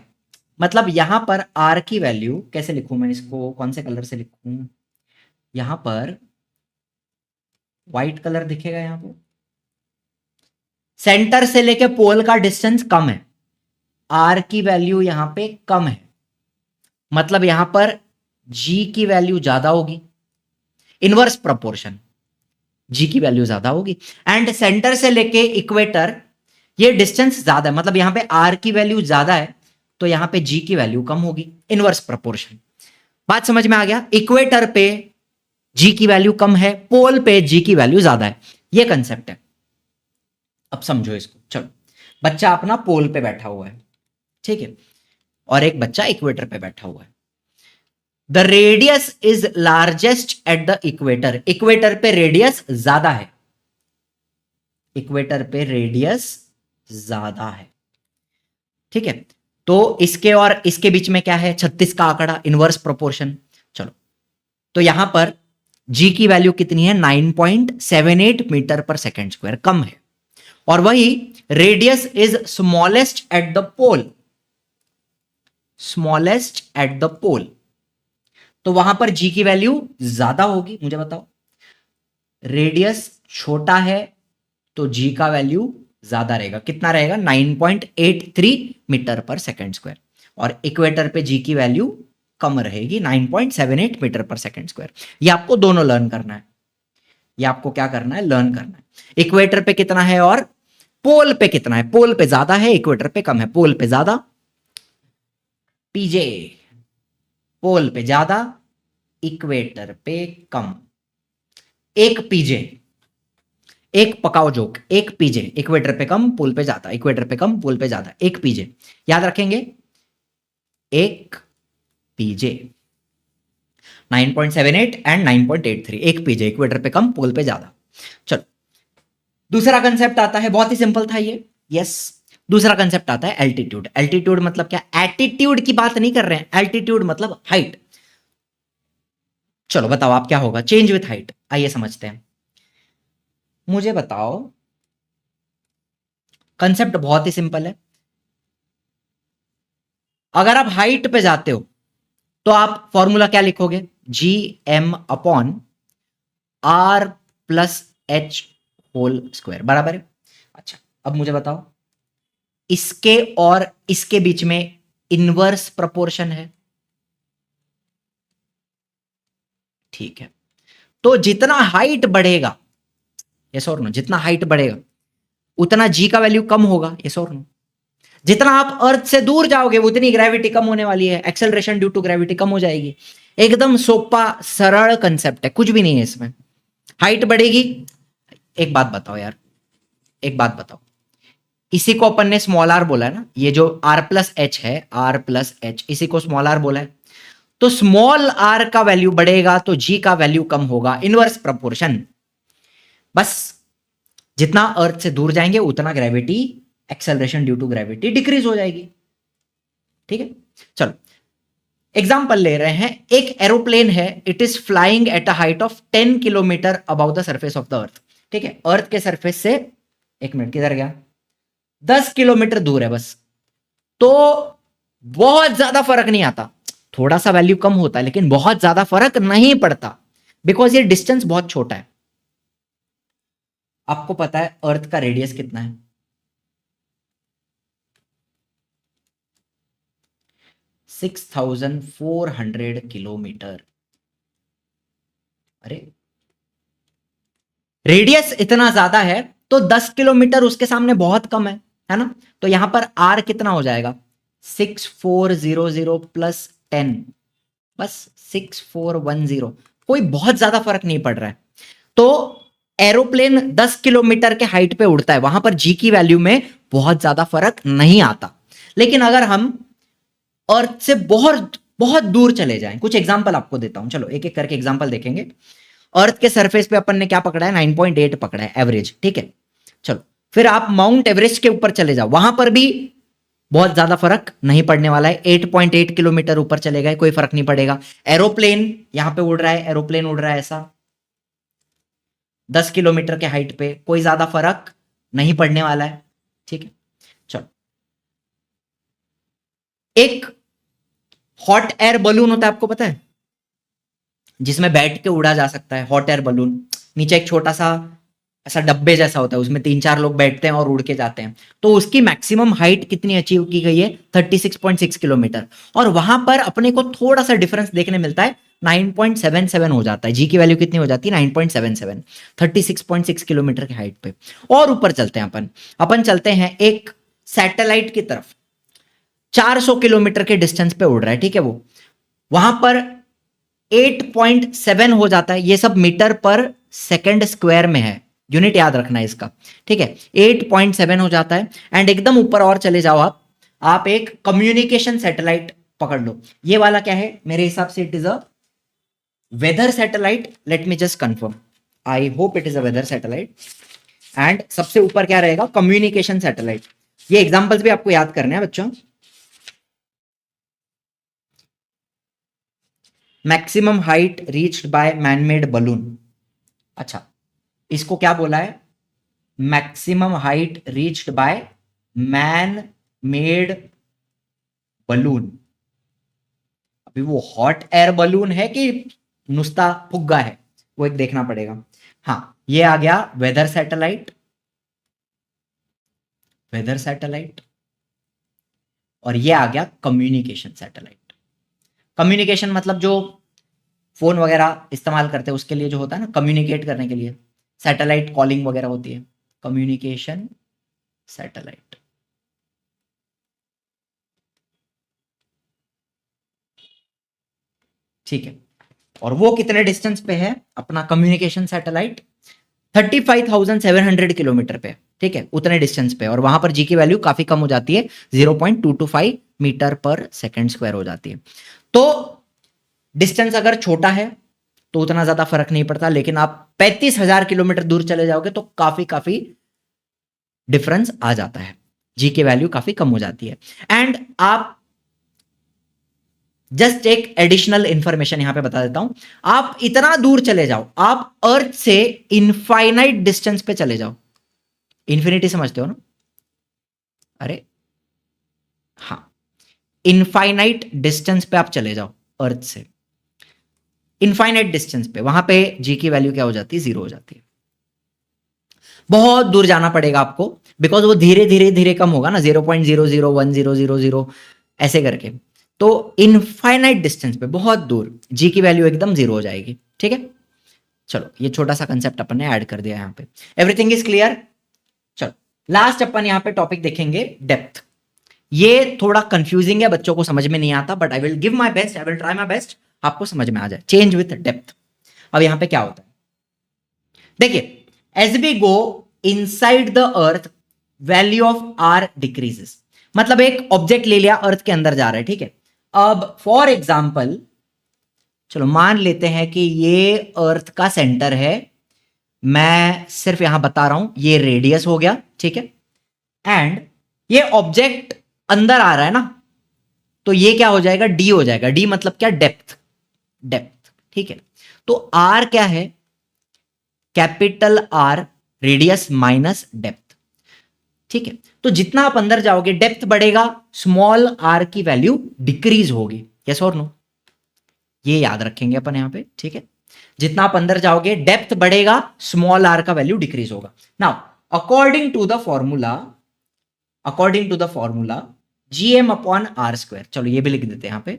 मतलब यहां पर आर की वैल्यू कैसे लिखूं मैं, इसको कौन से कलर से लिखूं? यहां पर व्हाइट कलर दिखेगा यहां पर। सेंटर से लेके पोल का डिस्टेंस कम है, आर की वैल्यू यहां पे कम है, मतलब यहां पर जी की वैल्यू ज्यादा होगी, इनवर्स प्रोपोर्शन, जी की वैल्यू ज्यादा होगी। एंड सेंटर से लेके इक्वेटर ये डिस्टेंस ज्यादा है, मतलब यहां पे आर की वैल्यू ज्यादा है, तो यहां पे जी की वैल्यू कम होगी, इनवर्स प्रोपोर्शन। बात समझ में आ गया? इक्वेटर पे जी की वैल्यू कम है, पोल पे जी की वैल्यू ज्यादा है, ये कंसेप्ट है। अब समझो इसको। चलो, बच्चा अपना पोल पे बैठा हुआ है, ठीक है, और एक बच्चा इक्वेटर पे बैठा हुआ है। The radius is largest eight the equator, equator पे रेडियस ज्यादा है, इक्वेटर पे रेडियस ज्यादा है। ठीक है, तो इसके और इसके बीच में क्या है? 36 का आंकड़ा, इनवर्स प्रोपोर्शन। चलो, तो यहां पर जी की वैल्यू कितनी है? 9.78 मीटर पर सेकेंड स्क्वायर, कम है। और वही radius is smallest at the pole, smallest at the pole, तो वहां पर जी की वैल्यू ज्यादा होगी। मुझे बताओ, रेडियस छोटा है तो जी का वैल्यू ज्यादा रहेगा, कितना रहेगा? 9.83 मीटर पर सेकेंड स्क्वायर। और इक्वेटर पे जी की वैल्यू कम रहेगी, 9.78 मीटर पर सेकेंड स्क्वायर। ये आपको दोनों लर्न करना है, ये आपको क्या करना है? लर्न करना है। इक्वेटर पे कितना है और पोल पे कितना है? पोल पे ज्यादा है, इक्वेटर पे कम है, पोल पे ज्यादा, पीजे, पोल पे ज्यादा, इक्वेटर पे कम। एक पीजे, एक पकाओ जोक, एक पीजे, इक्वेटर पे कम पोल पे ज्यादा, इक्वेटर पे कम पोल पे ज्यादा, एक पीजे, याद रखेंगे, एक पीजे। 9.78 एंड 9.83, एक पेज है, इक्वेटर पे कम, पोल पे ज्यादा। चलो दूसरा कंसेप्ट आता है, बहुत ही सिंपल था ये, यस। दूसरा कंसेप्ट आता है एल्टीट्यूड। एल्टीट्यूड मतलब क्या? एटीट्यूड की बात नहीं कर रहे हैं, एल्टीट्यूड मतलब हाइट। चलो बताओ आप क्या होगा, चेंज विथ हाइट। आइए समझते हैं, मुझे बताओ, कंसेप्ट बहुत ही सिंपल है। अगर आप हाइट पे जाते हो तो आप फॉर्मूला क्या लिखोगे? G M upon R plus H whole square, बराबर है। अच्छा अब मुझे बताओ, इसके और इसके बीच में इनवर्स प्रोपोर्शन है, ठीक है। तो जितना हाइट बढ़ेगा, यस और नो, जितना हाइट बढ़ेगा उतना जी का वैल्यू कम होगा, यस और नो। जितना आप अर्थ से दूर जाओगे उतनी ग्रेविटी कम होने वाली है, एक्सेलरेशन ड्यू टू ग्रेविटी कम हो जाएगी। एकदम सोपा सरल कंसेप्ट है, कुछ भी नहीं है इसमें। हाइट बढ़ेगी, एक बात बताओ यार, एक बात बताओ, इसी को अपन ने स्मॉल आर बोला है ना, ये जो आर प्लस एच है, आर प्लस एच, इसी को स्मॉल आर बोला है। तो स्मॉल आर का वैल्यू बढ़ेगा तो जी का वैल्यू कम होगा, इनवर्स प्रपोर्शन। बस जितना अर्थ से दूर जाएंगे उतना gravity, acceleration due to gravity decrease हो जाएगी, ठीक है। चलो एग्जाम्पल ले रहे हैं, एक एरोप्लेन है, it is flying at a height of 10 kilometre about the surface of the earth, ठीक है। अर्थ के सरफेस से, एक मिनट किधर गया, 10 किलोमीटर दूर है बस। तो बहुत ज्यादा फर्क नहीं आता, थोड़ा सा वैल्यू कम होता है लेकिन बहुत ज्यादा फर्क नहीं पड़ता, बिकॉज ये डिस्टेंस बहुत छोटा है। आपको पता है अर्थ का रेडियस कितना है? 6400 किलोमीटर। अरे रेडियस इतना ज्यादा है तो 10 किलोमीटर उसके सामने बहुत कम है ना। तो यहां पर आर कितना हो जाएगा? 6400 प्लस 10, बस 6410। कोई बहुत ज्यादा फर्क नहीं पड़ रहा है। तो एरोप्लेन 10 किलोमीटर के हाइट पे उड़ता है, वहां पर जी की वैल्यू में बहुत ज्यादा फर्क नहीं आता। लेकिन अगर हम अर्थ से बहुत बहुत दूर चले जाएं, कुछ एग्जांपल आपको देता हूं, चलो एक एक करके एग्जांपल देखेंगे। अर्थ के सरफेस पे अपन ने क्या पकड़ा है? 9.8 पकड़ा है एवरेज, ठीक है। चलो फिर आप माउंट एवरेस्ट के ऊपर चले जाओ, वहां पर भी बहुत ज्यादा फर्क नहीं पड़ने वाला है, 8.8 किलोमीटर ऊपर चले गए कोई फर्क नहीं पड़ेगा। एरोप्लेन यहां पे उड़ रहा है, एरोप्लेन उड़ रहा है ऐसा 10 किलोमीटर के हाइट पे, कोई ज्यादा फर्क नहीं पड़ने वाला है, ठीक है। चलो एक हॉट एयर बलून होता है, आपको पता है, जिसमें बैठ के उड़ा जा सकता है, हॉट एयर बलून। नीचे एक छोटा सा ऐसा डब्बे जैसा होता है, उसमें 3-4 लोग बैठते हैं और उड़ के जाते हैं। तो उसकी मैक्सिमम हाइट कितनी अचीव की गई है? 36.6 किलोमीटर। और वहां पर अपने को थोड़ा सा डिफरेंस देखने मिलता है, 9.77 हो जाता है, जी की वैल्यू कितनी हो जाती है? 9.77, 36.6 किलोमीटर की हाइट पे। और ऊपर चलते हैं अपन चलते हैं एक सैटेलाइट की तरफ, 400 किलोमीटर के डिस्टेंस पे उड़ रहा है, ठीक है। वो वहां पर 8.7 हो जाता है, ये सब मीटर पर सेकंड स्क्वायर में है, यूनिट याद रखना है इसका, ठीक है। 8.7 हो जाता है। एंड एकदम ऊपर और चले जाओ आप एक कम्युनिकेशन सैटेलाइट पकड़ लो। ये वाला क्या है? मेरे हिसाब से it is a weather satellite, let me just confirm, I hope it is a weather satellite. And सबसे ऊपर क्या रहेगा? Communication satellite. ये एग्जांपल्स भी आपको याद करने हैं बच्चों। Maximum height reached by manmade balloon. अच्छा इसको क्या बोला है? Maximum height reached by man made balloon. अभी वो हॉट एयर बलून है कि नुस्ता फुग्गा है, वो एक देखना पड़ेगा। हाँ ये आ गया वेदर सैटेलाइट, वेदर सैटेलाइट। और ये आ गया कम्युनिकेशन सैटेलाइट। कम्युनिकेशन मतलब जो फोन वगैरह इस्तेमाल करते हैं उसके लिए जो होता है ना, कम्युनिकेट करने के लिए सैटेलाइट कॉलिंग वगैरह होती है, कम्युनिकेशन सैटेलाइट। ठीक है। और वो कितने डिस्टेंस पे है अपना कम्युनिकेशन सैटेलाइट? 35,700 किलोमीटर पे, ठीक है, उतने डिस्टेंस पे। और वहां पर जी की वैल्यू काफी कम हो जाती है, 0.225 मीटर पर सेकंड स्क्वायर हो जाती है। तो डिस्टेंस अगर छोटा है तो उतना ज्यादा फर्क नहीं पड़ता, लेकिन आप 35,000 किलोमीटर दूर चले जाओगे तो काफी डिफरेंस आ जाता है, जी की वैल्यू काफी कम हो जाती है। एंड आप जस्ट एक एडिशनल इंफॉर्मेशन यहां पे बता देता हूं, आप इतना दूर चले जाओ, आप अर्थ से इनफाइनाइट डिस्टेंस पे चले जाओ, इन्फिनिटी समझते हो ना, अरे हाँ, इनफाइनाइट डिस्टेंस पे आप चले जाओ अर्थ से, इनफाइनाइट डिस्टेंस पे, वहां पे जी की वैल्यू क्या हो जाती है, 0 हो जाती है। बहुत दूर जाना पड़ेगा आपको, बिकॉज वो धीरे धीरे धीरे कम होगा ना, 0.001000 ऐसे करके, तो इनफाइनाइट डिस्टेंस पे बहुत दूर जी की वैल्यू एकदम 0 हो जाएगी। ठीक है, चलो ये छोटा सा कंसेप्ट अपन ने ऐड कर दिया यहाँ पे। Everything is clear. चलो लास्ट अपन यहाँ पे टॉपिक देखेंगे, डेप्थ। ये थोड़ा कंफ्यूजिंग है, बच्चों को समझ में नहीं आता, but I will give my best, I will try my best, आपको समझ में आ जाए। Change with depth. अब यहां पे क्या होता है, देखिए, as we go inside the earth value of R decreases. मतलब एक ऑब्जेक्ट ले लिया, अर्थ के अंदर जा रहा है, ठीक है। अब फॉर एग्जाम्पल चलो मान लेते हैं कि ये अर्थ का सेंटर है, मैं सिर्फ यहां बता रहा हूं, ये रेडियस हो गया, ठीक है। एंड ये ऑब्जेक्ट अंदर आ रहा है ना, तो ये क्या हो जाएगा, डी हो जाएगा। डी मतलब क्या, डेप्थ, डेप्थ, ठीक है। तो आर क्या है, capital R, radius minus depth, ठीक है। तो जितना आप अंदर जाओगे डेप्थ बढ़ेगा, स्मॉल आर की वैल्यू डिक्रीज होगी, यस और नो, ये याद रखेंगे अपन यहां पे, ठीक है। जितना आप अंदर जाओगे डेप्थ बढ़ेगा, स्मॉल आर का वैल्यू डिक्रीज होगा। Now according to the formula gm upon R square, चलो ये भी लिख देते हैं यहां पे,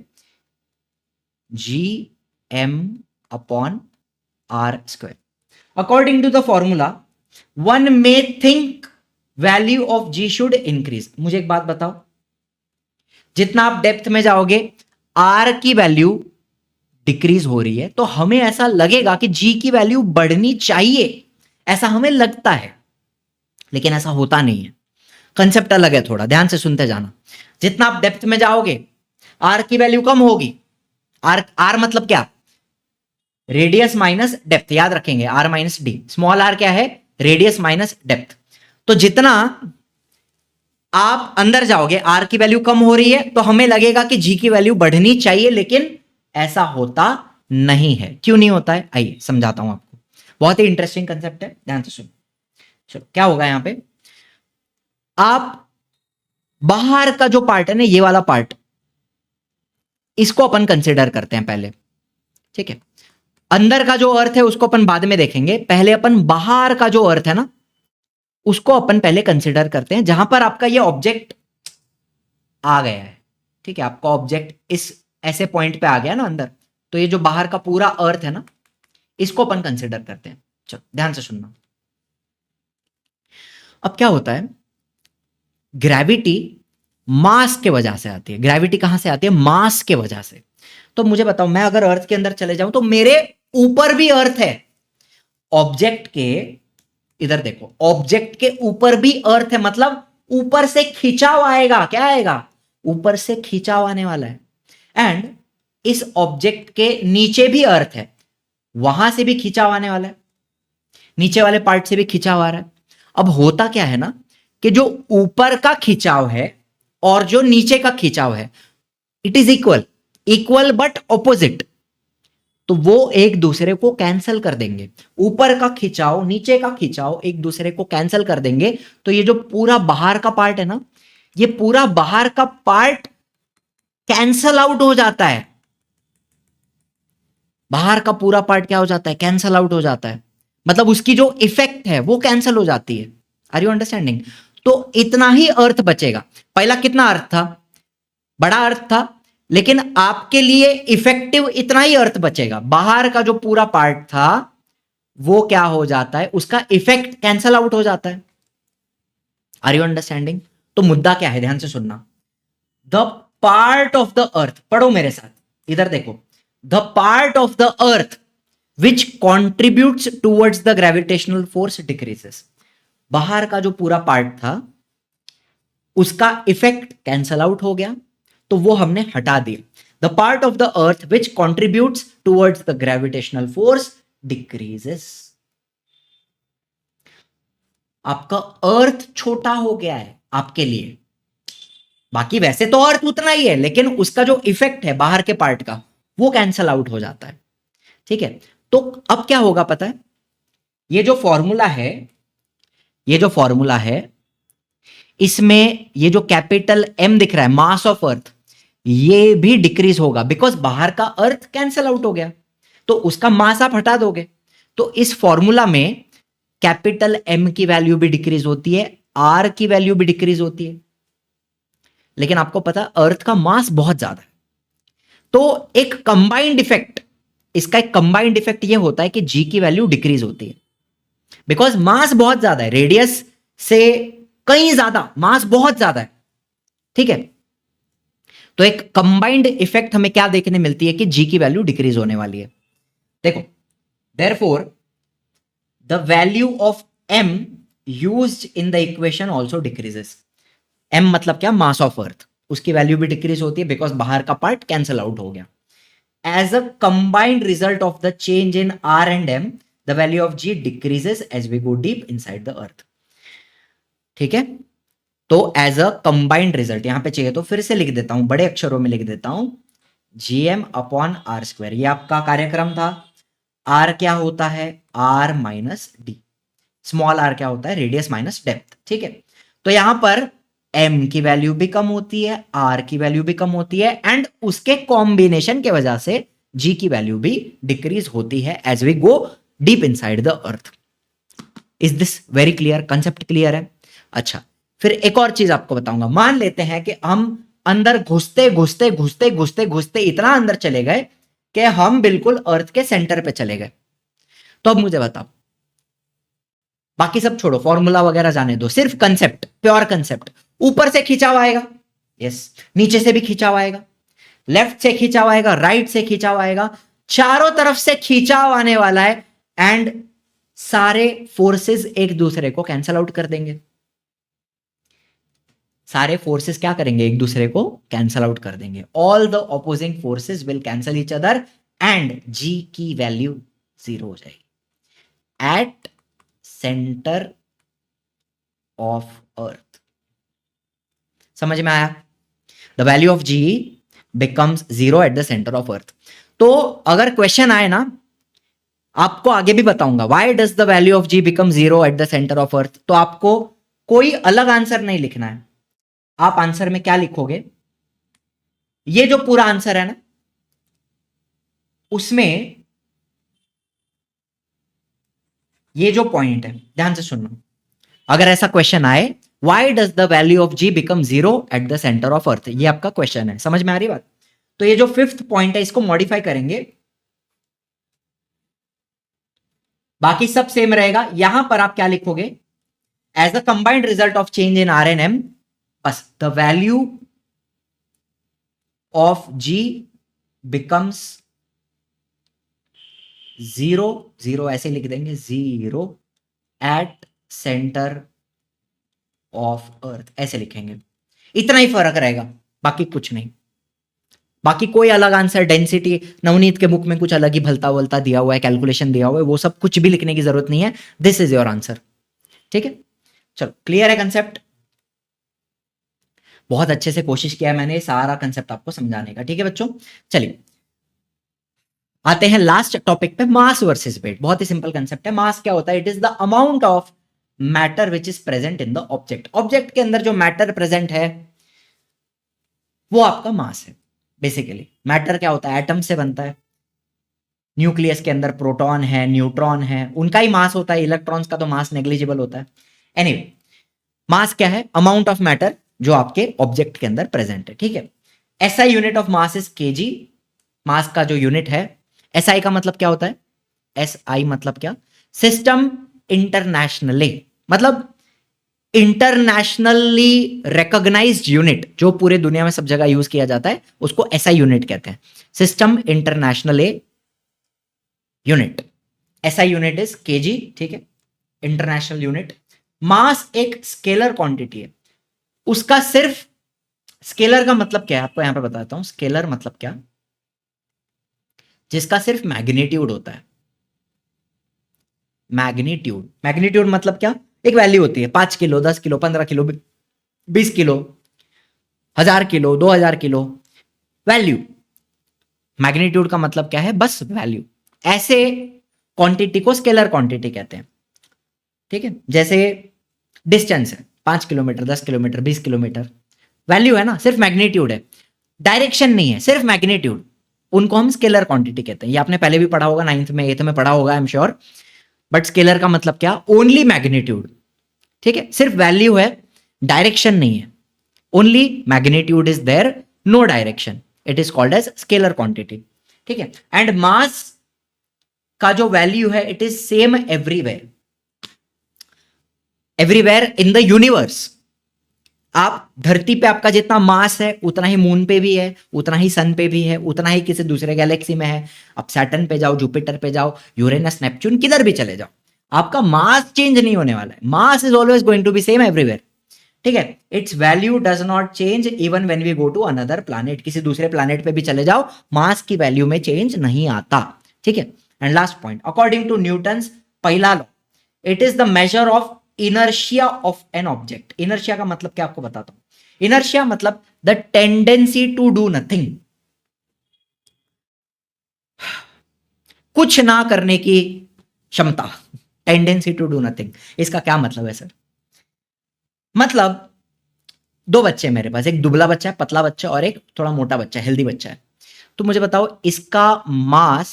gm upon R square. According to the formula one may think value of G should increase. मुझे एक बात बताओ, जितना आप डेप्थ में जाओगे आर की वैल्यू डिक्रीज हो रही है, तो हमें ऐसा लगेगा कि जी की वैल्यू बढ़नी चाहिए, ऐसा हमें लगता है, लेकिन ऐसा होता नहीं है। कंसेप्ट अलग है, थोड़ा ध्यान से सुनते जाना। जितना आप डेप्थ में जाओगे आर की वैल्यू कम होगी। आर मतलब क्या, रेडियस माइनस डेप्थ, याद रखेंगे, R minus D. Small R क्या है, रेडियस माइनस डेप्थ। तो जितना आप अंदर जाओगे आर की वैल्यू कम हो रही है, तो हमें लगेगा कि जी की वैल्यू बढ़नी चाहिए, लेकिन ऐसा होता नहीं है। क्यों नहीं होता है, आइए समझाता हूं आपको। बहुत ही इंटरेस्टिंग कंसेप्ट है, ध्यान से सुनो। चलो क्या होगा यहां पे, आप बाहर का जो पार्ट है ना, ये वाला पार्ट, इसको अपन कंसिडर करते हैं पहले, ठीक है। अंदर का जो अर्थ है उसको अपन बाद में देखेंगे, पहले अपन बाहर का जो अर्थ है ना, उसको अपन पहले कंसिडर करते हैं, जहां पर आपका ये ऑब्जेक्ट आ गया है, ठीक है। आपका ऑब्जेक्ट इस ऐसे पॉइंट पे आ गया ना अंदर, तो ये जो बाहर का पूरा अर्थ है ना, इसको अपन कंसिडर करते हैं। चलो ध्यान से सुनना। अब क्या होता है, ग्रेविटी मास के वजह से आती है। ग्रेविटी कहां से आती है, मास के वजह से। तो मुझे बताओ, मैं अगर अर्थ के अंदर चले जाऊं तो मेरे ऊपर भी अर्थ है, ऑब्जेक्ट के, इधर देखो, ऑब्जेक्ट के ऊपर भी अर्थ है, मतलब ऊपर से खिंचाव आएगा। क्या आएगा, ऊपर से खिंचाव आने वाला है। एंड इस ऑब्जेक्ट के नीचे भी अर्थ है, वहां से भी खिंचाव आने वाला है, नीचे वाले पार्ट से भी खिंचाव आ रहा है। अब होता क्या है ना, कि जो ऊपर का खिंचाव है और जो नीचे का खिंचाव है, it is equal but opposite. तो वो एक दूसरे को कैंसिल कर देंगे, ऊपर का खिंचाव नीचे का खिंचाव एक दूसरे को कैंसिल कर देंगे। तो ये जो पूरा बाहर का पार्ट है ना, ये पूरा बाहर का पार्ट कैंसल आउट हो जाता है। बाहर का पूरा पार्ट क्या हो जाता है, कैंसल आउट हो जाता है, मतलब उसकी जो इफेक्ट है वो कैंसिल हो जाती है। Are you understanding. तो इतना ही अर्थ बचेगा। पहला कितना अर्थ था, बड़ा अर्थ था, लेकिन आपके लिए इफेक्टिव इतना ही अर्थ बचेगा। बाहर का जो पूरा पार्ट था वो क्या हो जाता है, उसका इफेक्ट कैंसल आउट हो जाता है। Are you understanding. तो मुद्दा क्या है, ध्यान से सुनना। The part of the earth, पढ़ो मेरे साथ, इधर देखो, the part of the earth which contributes towards the gravitational force decreases. बाहर का जो पूरा पार्ट था उसका इफेक्ट कैंसल आउट हो गया, तो वो हमने हटा दिया। The part of the earth which contributes towards the gravitational force decreases. आपका अर्थ छोटा हो गया है आपके लिए, बाकी वैसे तो अर्थ उतना ही है, लेकिन उसका जो इफेक्ट है बाहर के पार्ट का वो कैंसल आउट हो जाता है। ठीक है, तो अब क्या होगा पता है, ये जो फॉर्मूला है, ये जो फॉर्मूला है, इसमें ये जो कैपिटल एम दिख रहा है, मास ऑफ अर्थ, ये भी डिक्रीज होगा, बिकॉज बाहर का अर्थ कैंसल आउट हो गया, तो उसका मास आप हटा दोगे। तो इस फॉर्मूला में कैपिटल एम की वैल्यू भी डिक्रीज होती है, आर की वैल्यू भी डिक्रीज होती है, लेकिन आपको पता है अर्थ का मास बहुत ज्यादा है, तो एक कंबाइंड इफेक्ट, इसका एक कंबाइंड इफेक्ट ये होता है कि जी की वैल्यू डिक्रीज होती है, बिकॉज मास बहुत ज्यादा है, रेडियस से कहीं ज्यादा मास बहुत ज्यादा है। ठीक है, तो एक कंबाइंड इफेक्ट हमें क्या देखने मिलती है कि जी की वैल्यू डिक्रीज होने वाली है। देखो, therefore the value of M used in the equation also decreases. M मतलब क्या, मास ऑफ अर्थ, उसकी वैल्यू भी डिक्रीज होती है बिकॉज बाहर का पार्ट कैंसल आउट हो गया। As a combined result of the change in R and M, the value of G decreases as we go deep inside the earth. ठीक है, तो एज अ कंबाइंड रिजल्ट, यहां पे चाहिए तो फिर से लिख देता हूं, बड़े अक्षरों में लिख देता हूं, जीएम अपॉन आर स्क्वायर। ये आपका कार्यक्रम था। आर क्या होता है, R minus D, small R क्या होता है, रेडियस माइनस डेप्थ। ठीक है, तो यहां पर एम की वैल्यू भी कम होती है, आर की वैल्यू भी कम होती है, एंड उसके कॉम्बिनेशन के वजह से जी की वैल्यू भी डिक्रीज होती है as we go deep inside the earth. Is this very clear, concept clear है? अच्छा, फिर एक और चीज आपको बताऊंगा। मान लेते हैं कि हम अंदर घुसते घुसते घुसते घुसते घुसते इतना अंदर चले गए कि हम बिल्कुल अर्थ के सेंटर पे चले गए, तो अब मुझे बताओ, बाकी सब छोड़ो, फॉर्मूला वगैरह जाने दो, सिर्फ कंसेप्ट, प्योर कंसेप्ट। ऊपर से खिंचाव आएगा, यस, नीचे से भी खिंचाव आएगा, लेफ्ट से खिंचाव आएगा, राइट से खिंचाव आएगा, चारों तरफ से खिंचाव आने वाला है, एंड सारे फोर्सेस एक दूसरे को कैंसल आउट कर देंगे। सारे फोर्सेस क्या करेंगे, एक दूसरे को कैंसल आउट कर देंगे। All the opposing forces will cancel each other and G की वैल्यू 0 हो जाएगी एट सेंटर ऑफ अर्थ। समझ में आया? The value of G becomes 0 at the center of earth. तो अगर क्वेश्चन आए ना, आपको आगे भी बताऊंगा why does the value of G become 0 at the center of earth, तो आपको कोई अलग आंसर नहीं लिखना है। आप आंसर में क्या लिखोगे, ये जो पूरा आंसर है ना, उसमें ये जो पॉइंट है, ध्यान से सुनना, अगर ऐसा क्वेश्चन आए, why does the value of G become 0 at the center of earth, ये आपका क्वेश्चन है। समझ में आ रही बात? तो ये जो 5th पॉइंट है, इसको मॉडिफाई करेंगे, बाकी सब सेम रहेगा। यहां पर आप क्या लिखोगे, as a combined result of change in R and M, बस the value of G becomes 0, 0 ऐसे लिख देंगे, 0 एट सेंटर ऑफ अर्थ, ऐसे लिखेंगे। इतना ही फर्क रहेगा, बाकी कुछ नहीं। बाकी कोई अलग आंसर, डेंसिटी, नवनीत के बुक में कुछ अलग ही भलता वलता दिया हुआ है, कैलकुलेशन दिया हुआ है, वो सब कुछ भी लिखने की जरूरत नहीं है। This is your answer. ठीक है, चलो, क्लियर है कंसेप्ट? बहुत अच्छे से कोशिश किया है मैंने सारा कंसेप्ट आपको समझाने का। ठीक है बच्चों, चलिए आते हैं लास्ट टॉपिक पे, मास वर्सेस वेट। बहुत ही सिंपल कंसेप्ट है। मास क्या होता है, it is the amount of matter which is present in the object. Object के अंदर जो मैटर प्रेजेंट है वो आपका मास है। बेसिकली मैटर क्या होता है, एटम से बनता है, न्यूक्लियस के अंदर प्रोटॉन है, न्यूट्रॉन है, उनका ही मास होता है, इलेक्ट्रॉन्स का तो मास नेग्लिजिबल होता है। एनीवे, मास क्या है, अमाउंट ऑफ मैटर जो आपके ऑब्जेक्ट के अंदर प्रेजेंट है। ठीक है, SI unit of mass is kg. Mass का जो यूनिट है, एसआई का मतलब क्या होता है, एसआई मतलब क्या, सिस्टम इंटरनेशनली, मतलब इंटरनेशनली रिकॉग्नाइज्ड यूनिट, जो पूरे दुनिया में सब जगह यूज किया जाता है, उसको एसआई यूनिट कहते हैं, system international unit. SI unit is KG. ठीक है, इंटरनेशनल यूनिट। मास एक स्केलर क्वांटिटी है, उसका सिर्फ स्केलर का मतलब क्या है आपको यहां पे बताता हूं। स्केलर मतलब क्या, जिसका सिर्फ मैग्नीट्यूड होता है। मैग्नीट्यूड, मैग्नीट्यूड मतलब क्या, एक वैल्यू होती है 5 kilo, 10 kilo, 15 kilo, 20 kilo, 1000 kilo, 2000 kilo, value. Magnitude का मतलब क्या है, बस वैल्यू। ऐसे क्वांटिटी को स्केलर क्वांटिटी कहते हैं। ठीक है, जैसे डिस्टेंस है 5 किलोमीटर, 10 किलोमीटर, 20 किलोमीटर, वैल्यू है ना, सिर्फ मैग्नीट्यूड है, डायरेक्शन नहीं है, सिर्फ मैग्नीट्यूड, उनको हम स्केलर क्वांटिटी कहते हैं। ये आपने पहले भी पढ़ा होगा, 9th में 8th में पढ़ा होगा, I am sure. But scalar का मतलब क्या, ओनली मैग्नीट्यूड। ठीक है, सिर्फ वैल्यू है, डायरेक्शन नहीं है, only magnitude is there, no direction, it is called as scalar quantity. ठीक है, एंड मास का जो वैल्यू है it is same everywhere, everywhere in the universe. आप धरती पे आपका जितना मास है उतना ही मून पे भी है, उतना ही सन पे भी है, उतना ही किसी दूसरे गैलेक्सी में है। आप सैटर्न पे जाओ, जुपिटर पे जाओ, यूरेनस, नेपच्यून, किधर भी चले जाओ, आपका मास चेंज नहीं होने वाला है। Mass is always going to be same everywhere. ठीक है, its value does not change even when we go to another planet. किसी दूसरे प्लैनेट पे भी चले जाओ, मास की वैल्यू में चेंज नहीं आता। ठीक है, and last point, according to Newton's पहला law, it is the measure of inertia of an object. Inertia का मतलब क्या आपको बताता हूं। इनर्शिया मतलब the tendency to do nothing, कुछ ना करने की क्षमता, टेंडेंसी टू डू नथिंग। इसका क्या मतलब है सर, मतलब दो बच्चे मेरे पास, एक दुबला बच्चा है, पतला बच्चा, और एक थोड़ा मोटा बच्चा, हेल्दी बच्चा है। तो मुझे बताओ, इसका मास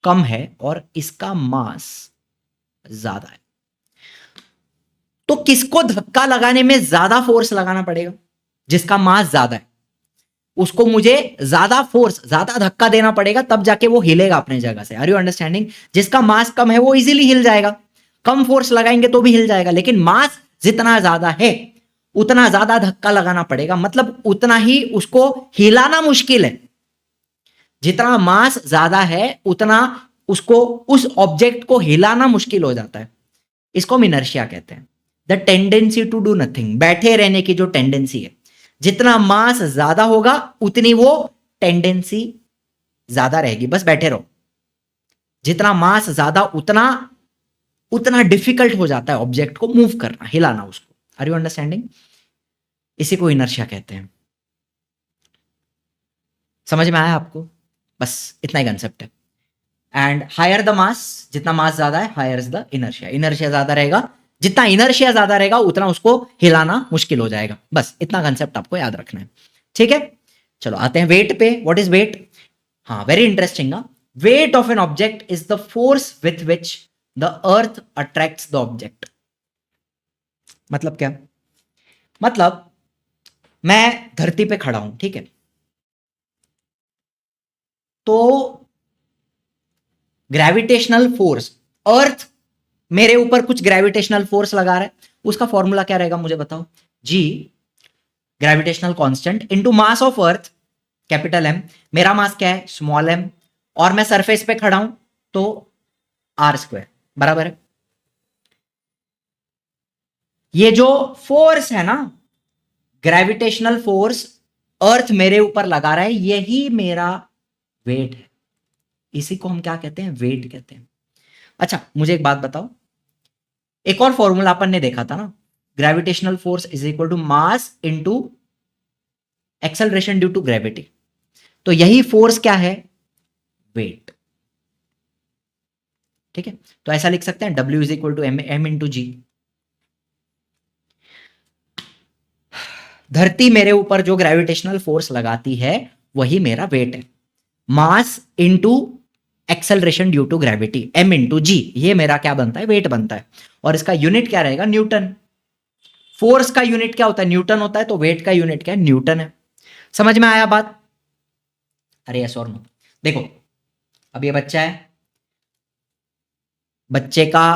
कम है और इसका मास ज्यादा है, तो किसको धक्का लगाने में ज्यादा फोर्स लगाना पड़ेगा, जिसका मास ज्यादा है उसको मुझे ज्यादा फोर्स, ज्यादा धक्का देना पड़ेगा, तब जाके वो हिलेगा अपने जगह से। Are you understanding. जिसका मास कम है वो इजीली हिल जाएगा, कम फोर्स लगाएंगे तो भी हिल जाएगा, लेकिन मास जितना ज्यादा है उतना ज्यादा धक्का लगाना पड़ेगा, मतलब उतना ही उसको हिलाना मुश्किल है। जितना मास ज्यादा है उतना उसको, उस ऑब्जेक्ट को हिलाना मुश्किल हो जाता है। इसको हम इनर्शिया कहते हैं, the tendency to do nothing, बैठे रहने की जो टेंडेंसी है। जितना मास ज्यादा होगा उतनी वो टेंडेंसी ज्यादा रहेगी, बस बैठे रहो। जितना मास ज्यादा उतना उतना डिफिकल्ट हो जाता है ऑब्जेक्ट को मूव करना, हिलाना उसको। Are you understanding. इसी को इनर्शिया कहते हैं। समझ में आया आपको, बस इतना ही कंसेप्ट है। एंड हायर द मास, जितना मास ज्यादा है higher is the inertia, inertia ज्यादा रहेगा, जितना इनर्शिया ज्यादा रहेगा उतना उसको हिलाना मुश्किल हो जाएगा। बस इतना कंसेप्ट आपको याद रखना है। ठीक है, चलो आते हैं वेट पे। व्हाट इज वेट, हाँ very interesting. Wait of an object is the force with which the earth attracts the object. मतलब क्या, मतलब मैं धरती पे खड़ा हूं, ठीक है, तो ग्रेविटेशनल फोर्स, अर्थ मेरे ऊपर कुछ ग्रेविटेशनल फोर्स लगा रहा है, उसका फॉर्मूला क्या रहेगा मुझे बताओ। G, gravitational constant into mass of earth, capital M, मेरा मास क्या है स्मॉल एम, और मैं सरफेस पे खड़ा हूं तो आर स्क्वायर बराबर है। ये जो फोर्स है ना, ग्रेविटेशनल फोर्स अर्थ मेरे ऊपर लगा रहा है, यही मेरा वेट है। इसी को हम क्या कहते हैं, वेट कहते हैं। अच्छा मुझे एक बात बताओ, एक और फॉर्मूला अपन ने देखा था ना, gravitational force is equal to mass into acceleration due to gravity. तो यही फोर्स क्या है, वेट। ठीक है, तो ऐसा लिख सकते हैं W is equal to M into G. धरती मेरे ऊपर जो ग्रेविटेशनल फोर्स लगाती है वही मेरा वेट है, mass into acceleration due to gravity, m into G, ये मेरा क्या बनता है, वेट बनता है। और इसका यूनिट क्या रहेगा, न्यूटन। फोर्स का यूनिट क्या होता है, न्यूटन होता है, तो वेट का यूनिट क्या है, न्यूटन है। समझ में आया बात। अरे यस और नो। देखो अब ये बच्चा है, बच्चे का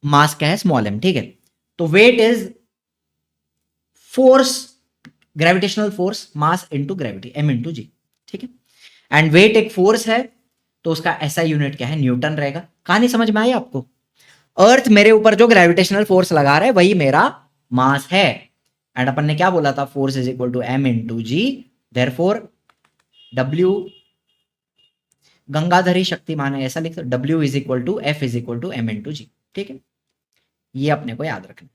मास क्या है, स्मॉल एम, ठीक है, तो weight is force, gravitational force, mass into gravity, m into G. ठीक है, एंड वेट एक फोर्स है तो उसका ऐसा यूनिट क्या है, न्यूटन रहेगा। कहानी समझ में आई आपको। अर्थ मेरे ऊपर जो ग्रेविटेशनल फोर्स लगा रहा है वही मेरा मास है, एंड अपन ने क्या बोला था, force is equal to M into G, therefore W गंगाधरी शक्तिमान है, ऐसा लिख दो, W is equal to F is equal to M into G. ठीक है, ये अपने को याद रखना।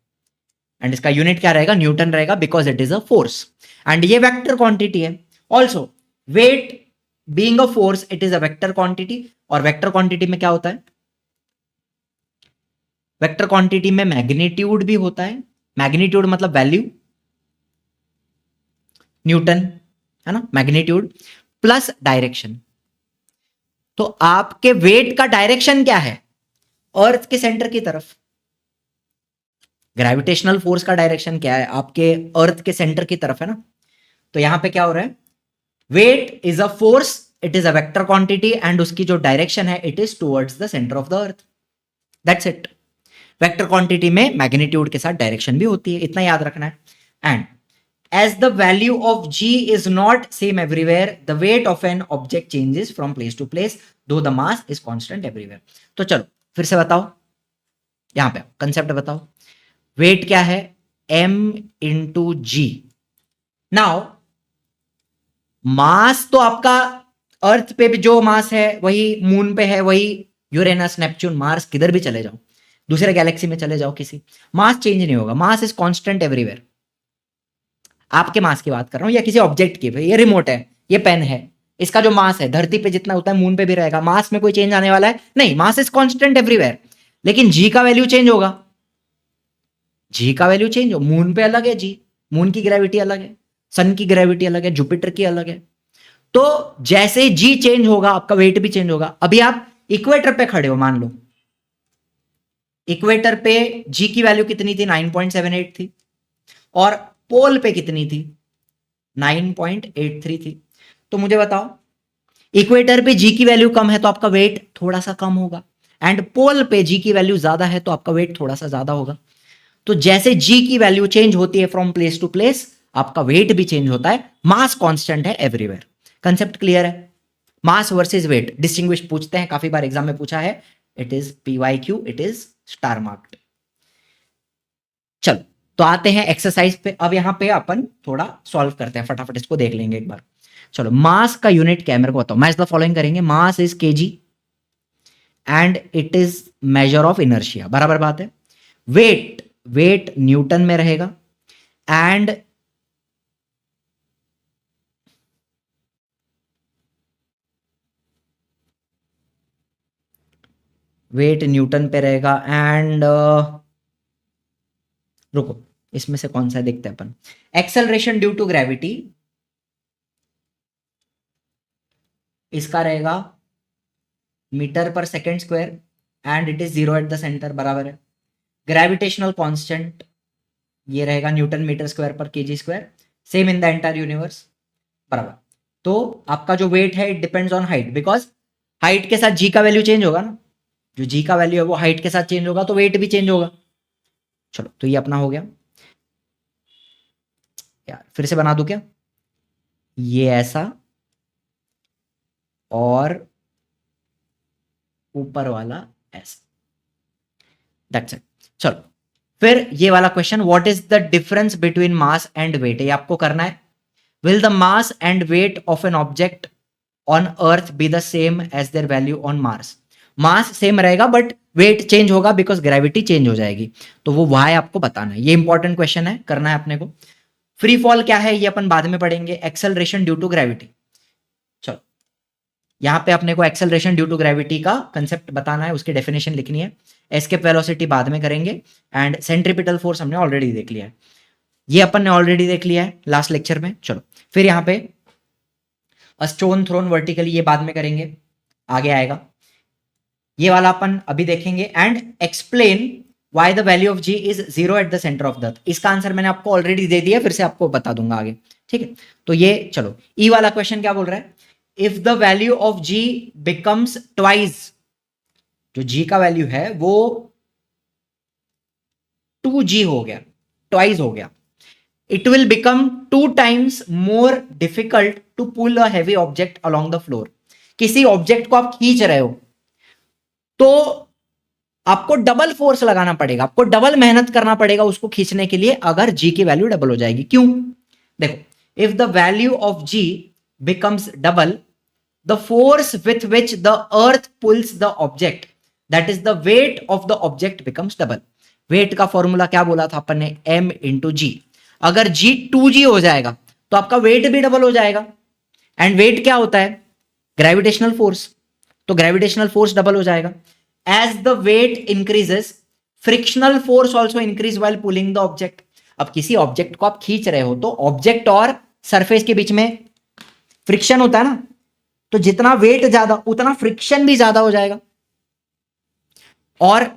एंड इसका यूनिट क्या रहेगा, न्यूटन रहेगा, because it is a force and ये वेक्टर क्वांटिटी है। Also weight being a force it is a vector quantity, और वेक्टर क्वांटिटी में क्या होता है, वेक्टर क्वांटिटी में मैग्नीट्यूड भी होता है, मैग्नीट्यूड मतलब वैल्यू, न्यूटन है ना, मैग्नीट्यूड प्लस डायरेक्शन। तो आपके वेट का डायरेक्शन क्या है, अर्थ के सेंटर की तरफ। ग्रेविटेशनल फोर्स का डायरेक्शन क्या है, आपके अर्थ के सेंटर की तरफ है ना। तो यहां पे क्या हो रहा है, weight is a force, it is a vector quantity and उसकी जो डायरेक्शन है it is towards the center of the earth, that's it. Vector quantity में मैग्नीट्यूड के साथ डायरेक्शन भी होती है, इतना याद रखना है। And as the value of g is not same everywhere, the weight of an object changes from place to place though the mass is constant everywhere। तो चलो फिर से बताओ, यहां पे कंसेप्ट बताओ, वेट क्या है, m इंटू जी। नाउ मास तो आपका अर्थ पे भी जो मास है वही मून पे है, वही यूरेनस नेपच्यून मार्स किधर भी चले जाओ, दूसरे गैलेक्सी में चले जाओ, किसी मास चेंज नहीं होगा, मास इज कांस्टेंट एवरीवेयर। आपके मास की बात कर रहा हूं या किसी ऑब्जेक्ट की, ये रिमोट है, ये पेन है, इसका जो मास है धरती पे जितना होता है मून पे भी रहेगा, मास में कोई चेंज आने वाला है नहीं, मास इज कांस्टेंट एवरीवेयर। लेकिन जी का वैल्यू चेंज होगा, जी का वैल्यू चेंज हो, मून पे अलग है जी, मून की ग्रेविटी अलग है, सन की ग्रेविटी अलग है, जुपिटर की अलग है। तो जैसे जी चेंज होगा आपका वेट भी चेंज होगा। अभी आप इक्वेटर पे खड़े हो, मान लो इक्वेटर पे जी की वैल्यू कितनी थी, 9.78 थी, और पोल पे कितनी थी, 9.83 थी। तो मुझे बताओ, इक्वेटर पे जी की वैल्यू कम है तो आपका वेट थोड़ा सा कम होगा, एंड पोल पे जी की वैल्यू ज्यादा है तो आपका वेट थोड़ा सा ज्यादा होगा। तो जैसे जी की वैल्यू चेंज होती है फ्रॉम प्लेस टू प्लेस, आपका वेट भी चेंज होता है, मास कांस्टेंट है एवरीवेयर। कंसेप्ट क्लियर है, मास वर्सेस वेट डिस्टिंग्विश पूछते हैं, काफी बार एग्जाम में पूछा है, it is PYQ, it is star marked. चलो तो आते हैं एक्सरसाइज पे, अब यहां पे अपन थोड़ा सॉल्व करते हैं, फटाफट इसको देख लेंगे एक बार। चलो मास का यूनिट क्या है मेरे को बताओ, मैच द फॉलोइंग करेंगे, मास is KG and it is major of inertia, बराबर बात है। वेट, वेट न्यूटन में रहेगा एंड वेट न्यूटन पे रहेगा एंड रुको, इसमें से कौन सा देखते हैं अपन, एक्सेलरेशन ड्यू टू ग्रेविटी इसका रहेगा मीटर पर second square and it is 0 at the centre, बराबर है। ग्रेविटेशनल कांस्टेंट ये रहेगा न्यूटन मीटर स्क्वायर पर KG square, same in the entire universe, बराबर। तो आपका जो वेट है it depends on height, because height के साथ जी का वैल्यू चेंज होगा ना, जो जी का वैल्यू है वो हाइट के साथ चेंज होगा तो वेट भी चेंज होगा। चलो तो ये अपना हो गया, यार फिर से बना दूं क्या, ये ऐसा और ऊपर वाला ऐसा, दैट्स इट। चलो फिर ये वाला question, what is the difference between mass and weight, ये आपको करना है। Will the mass and weight of an object on earth be the same as their value on Mars. Mass same रहेगा but weight change होगा because gravity change हो जाएगी, तो वो वाई आपको बताना है, ये इंपॉर्टेंट क्वेश्चन है, करना है अपने को। फ्री फॉल क्या है ये अपन बाद में पढ़ेंगे, एक्सेलरेशन ड्यू टू ग्रेविटी। चलो यहां पे अपने को एक्सेलरेशन ड्यू टू ग्रेविटी का कंसेप्ट बताना है, उसकी डेफिनेशन लिखनी है, एस्केप वेलोसिटी बाद में करेंगे, एंड सेंट्रीपिटल फोर्स हमने ऑलरेडी देख लिया है, ये अपन ने ऑलरेडी देख लिया है लास्ट लेक्चर में। चलो फिर यहाँ पे स्टोन थ्रोन वर्टिकली ये बाद में करेंगे, आगे आएगा, ये वाला अपन अभी देखेंगे, and explain why the value of G is 0 at the center of the earth. इसका आंसर मैंने आपको ऑलरेडी दे दिया, फिर से आपको बता दूंगा आगे, ठीक है। तो ये चलो ई वाला क्वेश्चन क्या बोल रहा है, if the value of G becomes twice, जो जी का वैल्यू है वो 2g हो गया, ट्वाइस हो गया, it will become 2 times more difficult to pull a heavy object along the floor। किसी ऑब्जेक्ट को आप खींच रहे हो तो आपको डबल फोर्स लगाना पड़ेगा, आपको डबल मेहनत करना पड़ेगा उसको खींचने के लिए, अगर जी की वैल्यू डबल हो जाएगी। क्यों? देखो, if the value of G becomes double, the force with which the earth pulls the object, that is the weight of the object becomes double. Weight का फॉर्मूला क्या बोला था अपन ने? m into G. अगर g 2g हो जाएगा तो आपका वेट भी डबल हो जाएगा। एंड वेट क्या होता है? Gravitational force. तो ग्रेविटेशनल फोर्स डबल हो जाएगा। As the weight increases, frictional force also increase while pulling the object. अब किसी ऑब्जेक्ट को आप खींच रहे हो तो ऑब्जेक्ट और सरफेस के बीच में फ्रिक्शन होता है ना, तो जितना वेट ज्यादा उतना फ्रिक्शन भी ज्यादा हो जाएगा और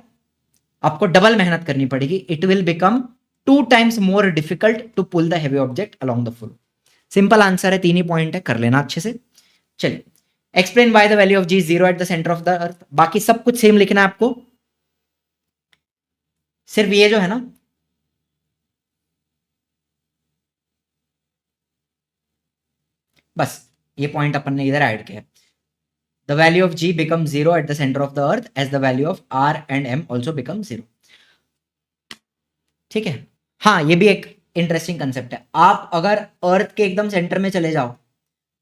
आपको डबल मेहनत करनी पड़ेगी। It will become 2 times more difficult to pull the heavy object along the floor. Simple answer है, 3 ही पॉइंट है, कर लेना अच्छे से। चलिए, explain why the value of G is 0 at the center of the earth. बाकी सब कुछ सेम लिखना है आपको, सिर्फ ये जो है ना, बस ये पॉइंट अपन ने इधर ऐड किया। The value of G become 0 at the center of the earth as the value of R and M also become 0। ठीक है। हाँ, ये भी एक इंटरेस्टिंग कंसेप्ट है। आप अगर अर्थ के एकदम सेंटर में चले जाओ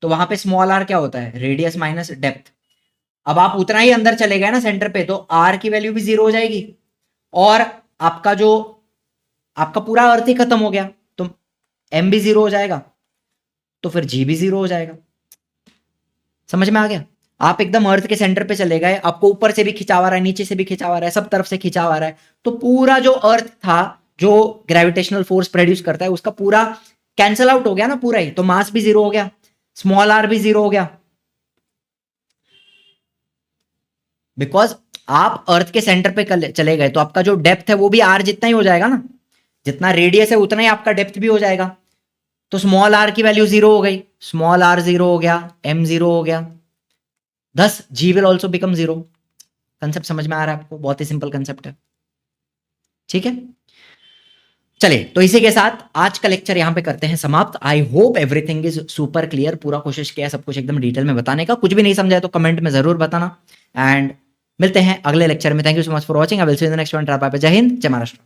तो वहां पे स्मॉल आर क्या होता है? Radius minus depth. अब आप उतना ही अंदर चले गए ना सेंटर पे, तो आर की वैल्यू भी 0 हो जाएगी और आपका पूरा अर्थ ही खत्म हो गया, तो एम भी 0 हो जाएगा, तो फिर जी भी 0 हो जाएगा। समझ में आ गया? आप एकदम अर्थ के सेंटर पे चले गए, आपको ऊपर से भी खिंचावा रहा है, नीचे से भी खिंचावा रहा है, सब तरफ से खिंचावा रहा है, तो पूरा जो अर्थ था, जो ग्रेविटेशनल फोर्स प्रोड्यूस करता है, उसका पूरा कैंसल आउट हो गया ना पूरा ही, तो मास भी 0 हो गया, स्मॉल आर भी 0 हो गया। बिकॉज आप अर्थ के सेंटर पे चले गए तो आपका जो डेप्थ है वो भी आर जितना ही हो जाएगा ना, जितना रेडियस है उतना ही आपका डेप्थ भी हो जाएगा। तो स्मॉल आर की वैल्यू 0 हो गई, स्मॉल आर 0 हो गया, एम 0 हो गया, thus g will also become 0। Concept समझ में आ रहा है आपको? बहुत ही सिंपल कंसेप्ट है। ठीक है, चलिए, तो इसी के साथ आज का लेक्चर यहां पे करते हैं समाप्त। I hope everything is super clear. पूरा कोशिश किया सब कुछ एकदम डिटेल में बताने का। कुछ भी नहीं समझा है तो कमेंट में जरूर बताना। एंड मिलते हैं अगले लेक्चर में। Thank you so much for watching. I will see you in the next one. Bye bye. जय हिंद, जय महाराष्ट्र।